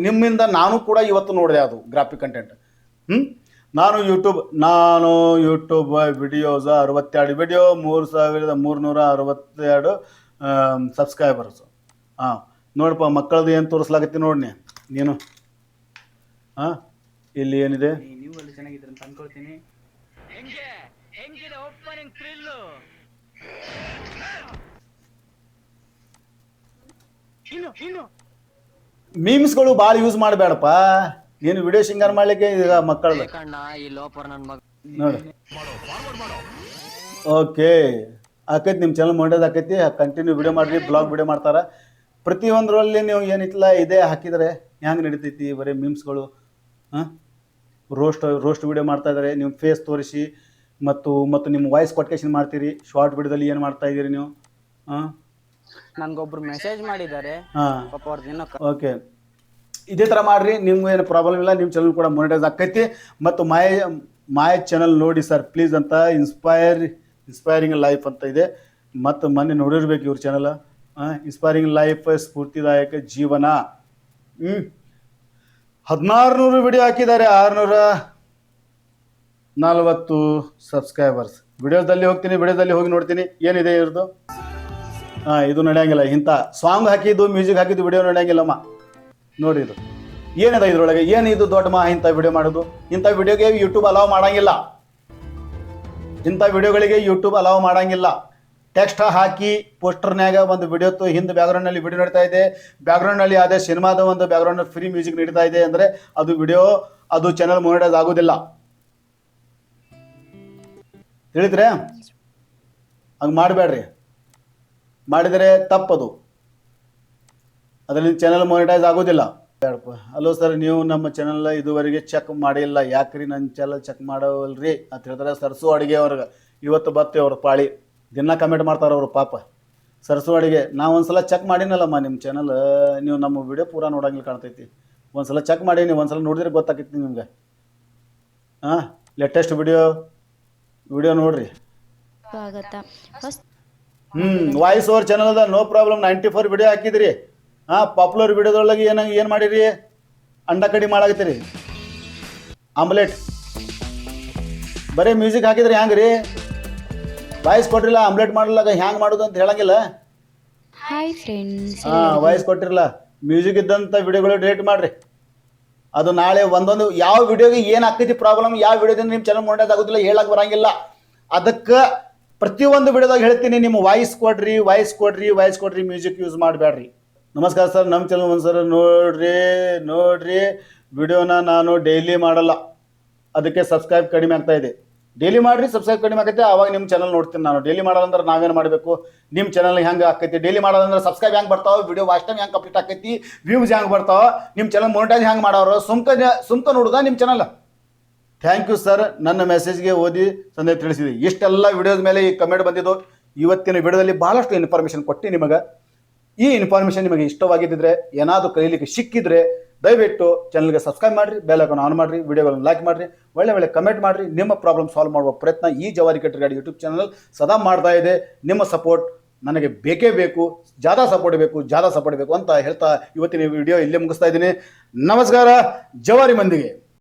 A: ನಿಮ್ಮಿಂದ ನಾನು ಕೂಡ ಇವತ್ತು ನೋಡಿದೆ ಅದು ಗ್ರಾಫಿಕ್ ಕಂಟೆಂಟ್. ನಾನು ಯೂಟ್ಯೂಬ್ ವಿಡಿಯೋಸ್ 62 ವಿಡಿಯೋ 3,362 ಸಬ್ಸ್ಕ್ರೈಬರ್ಸು. ಹಾಂ ನೋಡಪ್ಪ, ಮಕ್ಕಳದು ಏನು ತೋರಿಸ್ಲಾಗತ್ತಿ ನೋಡಿ ನೀನು. ಹಾಂ, ಇಲ್ಲಿ ಏನಿದೆ
C: ನೀವು ಅಲ್ಲಿ ಚೆನ್ನಾಗಿದ್ರೆ ಅಂತ ಅನ್ಕೊಳ್ತೀನಿ. ಹೆಂಗಿದೆ ಓಪನಿಂಗ್ ಥ್ರಿಲ್ಲು. ಇನ್ನು
A: ಮೀಮ್ಸ್ಗಳು ಭಾಳ ಯೂಸ್ ಮಾಡಬೇಡಪ್ಪ. ನೀನು ವಿಡಿಯೋ ಸಿಂಗರ್ ಮಾಡ್ಲಿಕ್ಕೆ ಈಗ ಮಕ್ಕಳದು ನೋಡಿ. ಓಕೆ ಆಕೈತಿ, ನಿಮ್ಮ ಚಾನಲ್ ಮಾಡೋದು ಆಕೈತಿ. ಕಂಟಿನ್ಯೂ ವಿಡಿಯೋ ಮಾಡಿರಿ, ಬ್ಲಾಗ್ ವಿಡಿಯೋ ಮಾಡ್ತಾರೆ. ಪ್ರತಿಯೊಂದರಲ್ಲಿ ನೀವು ಏನಿತ್ತಲ್ಲ ಇದೇ ಹಾಕಿದರೆ ಹೆಂಗೆ ನಡೀತೈತಿ? ಬರೀ ಮೀಮ್ಸ್ಗಳು. ಹಾಂ, ರೋಸ್ಟ್ ವಿಡಿಯೋ ಮಾಡ್ತಾ ಇದ್ದಾರೆ. ನೀವು ಫೇಸ್ ತೋರಿಸಿ ಮತ್ತು ನಿಮ್ಮ ವಾಯ್ಸ್ ಕೊಟ್ಕೇಶನ್ ಮಾಡ್ತೀರಿ. ಶಾರ್ಟ್ ವಿಡಿಯೋದಲ್ಲಿ ಏನು ಮಾಡ್ತಾ ಇದ್ದೀರಿ ನೀವು? ಹಾಂ,
C: ನನ್ಗೊಬ್ರು ಮೆಸೇಜ್ ಮಾಡಿದ್ದಾರೆ.
A: ಹಾಂ,
C: ಪಾಪ ಅವ್ರದ್ದೇನೋ
A: ಓಕೆ. ಇದೇ ಥರ ಮಾಡಿರಿ, ನಿಮ್ಗೆ ಏನು ಪ್ರಾಬ್ಲಮ್ ಇಲ್ಲ. ನಿಮ್ಮ ಚಾನಲ್ ಕೂಡ ಮೊನಿಟೈಸ್ ಆಕೈತಿ. ಮತ್ತು ಮಾಯ ಚಾನಲ್ ನೋಡಿ ಸರ್ ಪ್ಲೀಸ್ ಅಂತ. ಇನ್ಸ್ಪೈರಿಂಗ್ ಲೈಫ್ ಅಂತ ಇದೆ. ಮತ್ತು ಮೊನ್ನೆ ನೋಡಿರ್ಬೇಕು ಇವ್ರ ಚಾನಲ್. ಇನ್ಸ್ಪೈರಿಂಗ್ ಲೈಫ್, ಸ್ಫೂರ್ತಿದಾಯಕ ಜೀವನ. 1600 ವಿಡಿಯೋ ಹಾಕಿದ್ದಾರೆ, 640 ಸಬ್ಸ್ಕ್ರೈಬರ್ಸ್. ವಿಡಿಯೋದಲ್ಲಿ ಹೋಗಿ ನೋಡ್ತೀನಿ ಏನಿದೆ ಇವ್ರದ್ದು. ಹಾಂ, ಇದು ನಡೆಯಂಗಿಲ್ಲ. ಇಂಥ ಸಾಂಗ್ ಹಾಕಿದ್ದು ಮ್ಯೂಸಿಕ್ ಹಾಕಿದ್ದು ವಿಡಿಯೋ ನಡೆಯಂಗಿಲ್ಲಮ್ಮ. ನೋಡಿ ಇದು ಏನಿದೆ ಇದ್ರೊಳಗೆ, ಏನಿದು ದೊಡ್ಡ ಇಂಥ ವಿಡಿಯೋ ಮಾಡೋದು. ಇಂಥ ವಿಡಿಯೋಗೆ ಯೂಟ್ಯೂಬ್ ಅಲೌ ಮಾಡಂಗಿಲ್ಲ. ಇಂಥ ವಿಡಿಯೋಗಳಿಗೆ ಯೂಟ್ಯೂಬ್ ಅಲೌ ಮಾಡಂಗಿಲ್ಲ. ಟೆಕ್ಸ್ಟ್ ಹಾಕಿ ಪೋಸ್ಟರ್ನ್ಯಾಗ ಒಂದು ವಿಡಿಯೋ ಹಿಂದೆ ಬ್ಯಾಕ್ಗ್ರೌಂಡ್ನಲ್ಲಿ ವಿಡಿಯೋ ನಡೀತಾ ಇದೆ, ಬ್ಯಾಕ್ಗ್ರೌಂಡ್ನಲ್ಲಿ ಅದೇ ಸಿನಿಮಾದ ಒಂದು ಬ್ಯಾಕ್ಗ್ರೌಂಡ್ ಫ್ರೀ ಮ್ಯೂಸಿಕ್ ನಡೀತಾ ಇದೆ ಅಂದರೆ ಅದು ವಿಡಿಯೋ, ಅದು ಚಾನಲ್ ಮೊನಿಟೈಸ್ ಆಗೋದಿಲ್ಲ. ತಿಳಿದ್ರೆ ಹಂಗೆ ಮಾಡಬೇಡ್ರಿ. ಮಾಡಿದರೆ ತಪ್ಪದು, ಅದರಲ್ಲಿ ಚಾನಲ್ ಮೊನಿಟೈಸ್ ಆಗೋದಿಲ್ಲ. ಹಲೋ ಸರ್, ನೀವು ನಮ್ಮ ಚಾನಲ್ ಇದುವರೆಗೆ ಚೆಕ್ ಮಾಡಿಲ್ಲ, ಯಾಕ್ರಿ ನನ್ನ ಚಾನಲ್ ಚೆಕ್ ಮಾಡೋವಲ್ರಿ ಅಂತ ಹೇಳ್ತಾರೆ. ಸರ್ಸು ಅಡುಗೆ ಅವ್ರಿಗೆ ಇವತ್ತು ಬರ್ತೇವೆ ಅವ್ರ ಪಾಳಿ. ದಿನ ಕಮೆಂಟ್ ಮಾಡ್ತಾರೆ ಅವರು ಪಾಪ. ಸರ್ಸು ಅಡುಗೆ ನಾವು ಒಂದ್ಸಲ ಚೆಕ್ ಮಾಡಿನಲ್ಲಮ್ಮ ನಿಮ್ಮ ಚಾನಲ್. ನೀವು ನಮ್ಮ ವಿಡಿಯೋ ಪೂರಾ ನೋಡಂಗಿಲ್ಲ ಕಾಣ್ತೈತಿ. ಒಂದ್ಸಲ ಚೆಕ್ ಮಾಡಿ, ನೀವು ಒಂದ್ಸಲ ನೋಡಿದ್ರೆ ಗೊತ್ತಾಕೈತಿ ನಿಮ್ಗೆ. ಹಾಂ, ಲೇಟೆಸ್ಟ್ ವಿಡಿಯೋ ನೋಡ್ರಿ. ವಾಯ್ಸ್ ಓವರ್ ಚಾನಲ್ ಅದ, ನೋ ಪ್ರಾಬ್ಲಮ್. 94 ವಿಡಿಯೋ ಹಾಕಿದ್ರಿ. ಹಾಂ, ಪಾಪ್ಯುಲರ್ ವಿಡಿಯೋದೊಳಗೆ ಏನು ಮಾಡಿರಿ? ಅಂಡ ಕಡಿ ಮಾಡಾಕತ್ತೀರಿ, ಆಮ್ಲೆಟ್. ಬರೀ ಮ್ಯೂಸಿಕ್ ಹಾಕಿದ್ರಿ ಹ್ಯಾಂಗೆ ರೀ? ವಾಯ್ಸ್ ಕೊಟ್ಟಿಲ್ಲ, ಆಮ್ಲೆಟ್ ಮಾಡಲಾಗ ಹ್ಯಾಂಗೆ ಮಾಡೋದು ಅಂತ ಹೇಳಂಗಿಲ್ಲ.
D: Hi friends.
A: ಹಾಂ, ವಾಯ್ಸ್ ಕೊಟ್ಟಿರಲ್ಲ. ಮ್ಯೂಸಿಕ್ ಇದ್ದಂಥ ವಿಡಿಯೋಗಳು ಡಿಲೀಟ್ ಮಾಡಿರಿ. ಅದು ನಾಳೆ ಒಂದೊಂದು ಯಾವ ವಿಡಿಯೋಗೆ ಏನು ಆಗ್ತೈತಿ ಪ್ರಾಬ್ಲಮ್, ಯಾವ ವಿಡಿಯೋದಿಂದ ನಿಮ್ಮ ಚಾನಲ್ ಮೊನಿಟೈಸ್ ಆಗೋದಿಲ್ಲ ಹೇಳಕ್ಕೆ ಬರಂಗಿಲ್ಲ. ಅದಕ್ಕೆ ಪ್ರತಿಯೊಂದು ವಿಡಿಯೋದಾಗ ಹೇಳ್ತೀನಿ, ನಿಮ್ಮ ವಾಯ್ಸ್ ಕೊಡ್ರಿ, ಮ್ಯೂಸಿಕ್ ಯೂಸ್ ಮಾಡಬೇಡ್ರಿ. ನಮಸ್ಕಾರ ಸರ್, ನಮ್ಮ ಚಾನಲ್ ಒಂದು ಸರ್ ನೋಡ್ರಿ ವಿಡಿಯೋನ ನಾನು ಡೈಲಿ ಮಾಡಲ್ಲ, ಅದಕ್ಕೆ ಸಬ್ಸ್ಕ್ರೈಬ್ ಕಡಿಮೆ ಆಗ್ತಾ ಇದೆ. ಡೈಲಿ ಮಾಡಿರಿ, ಸಬ್ಸ್ಕ್ರೈಬ್ ಕಡಿಮೆ ಆಕೈತೆ, ಆವಾಗ ನಿಮ್ಮ ಚಾನಲ್ ನೋಡ್ತೀನಿ ನಾನು. ಡೈಲಿ ಮಾಡೋದಂದ್ರೆ ನಾವೇನು ಮಾಡಬೇಕು? ನಿಮ್ಮ ಚಾನಲ್ ಹೆಂಗೆ ಆಕೈತಿ? ಡೈಲಿ ಮಾಡೋದಂದ್ರೆ ಸಬ್ಸ್ಕ್ರೈಬ್ ಹೆಂಗೆ ಬರ್ತಾವೆ, ವಿಡಿಯೋ ವಾಚ್ ಟೈಮ್ ಹೆಂಗೆ ಕಂಪ್ಲೀಟ್ ಆಕೈತಿ, ವ್ಯೂಸ್ ಹೆಂಗೆ ಬರ್ತಾವೆ, ನಿಮ್ಮ ಚಾನಲ್ ಮೊನಿಟೈಸ್ ಹೆಂಗೆ ಮಾಡೋರು, ಸುಮ್ಕ ನೋಡುದಾ ನಿಮ್ಮ ಚಾನಲ್? ಥ್ಯಾಂಕ್ ಯು ಸರ್, ನನ್ನ ಮೆಸೇಜ್ಗೆ ಓದಿ ಸಂದೇಶ ತಿಳಿಸಿದೆ. ಇಷ್ಟೆಲ್ಲ ವಿಡಿಯೋದ ಮೇಲೆ ಈ ಕಮೆಂಟ್ ಬಂದಿದ್ದು. ಇವತ್ತಿನ ವಿಡಿಯೋದಲ್ಲಿ ಭಾಳಷ್ಟು ಇನ್ಫಾರ್ಮೇಷನ್ ಕೊಟ್ಟು ನಿಮಗೆ. ಈ ಇನ್ಫಾರ್ಮೇಷನ್ ನಿಮಗೆ ಇಷ್ಟವಾಗಿದ್ದರೆ, ಏನಾದರೂ ಕಲೀಲಿಕ್ಕೆ ಸಿಕ್ಕಿದ್ರೆ ದಯವಿಟ್ಟು ಚಾನಲ್ಗೆ ಸಬ್ಸ್ಕ್ರೈಬ್ ಮಾಡಿರಿ, ಬೆಲ್ ಐಕಾನ್ ಆನ್ ಮಾಡಿರಿ, ವಿಡಿಯೋಗಳನ್ನು ಲೈಕ್ ಮಾಡಿರಿ, ಒಳ್ಳೆ ಕಮೆಂಟ್ ಮಾಡಿರಿ. ನಿಮ್ಮ ಪ್ರಾಬ್ಲಮ್ ಸಾಲ್ವ್ ಮಾಡುವ ಪ್ರಯತ್ನ ಈ ಜವಾರಿ ಕಟ್ರಿ ಗಾಡಿ ಯೂಟ್ಯೂಬ್ ಚಾನಲ್ ಸದಾ ಮಾಡ್ತಾ ಇದೆ. ನಿಮ್ಮ ಸಪೋರ್ಟ್ ನನಗೆ ಬೇಕೇ ಬೇಕು, ಜಾದಾ ಸಪೋರ್ಟ್ ಬೇಕು ಅಂತ ಹೇಳ್ತಾ ಇವತ್ತಿನ ವಿಡಿಯೋ ಇಲ್ಲೇ ಮುಗಿಸ್ತಾ ಇದ್ದೀನಿ. ನಮಸ್ಕಾರ ಜವಾರಿ ಮಂದಿಗೆ.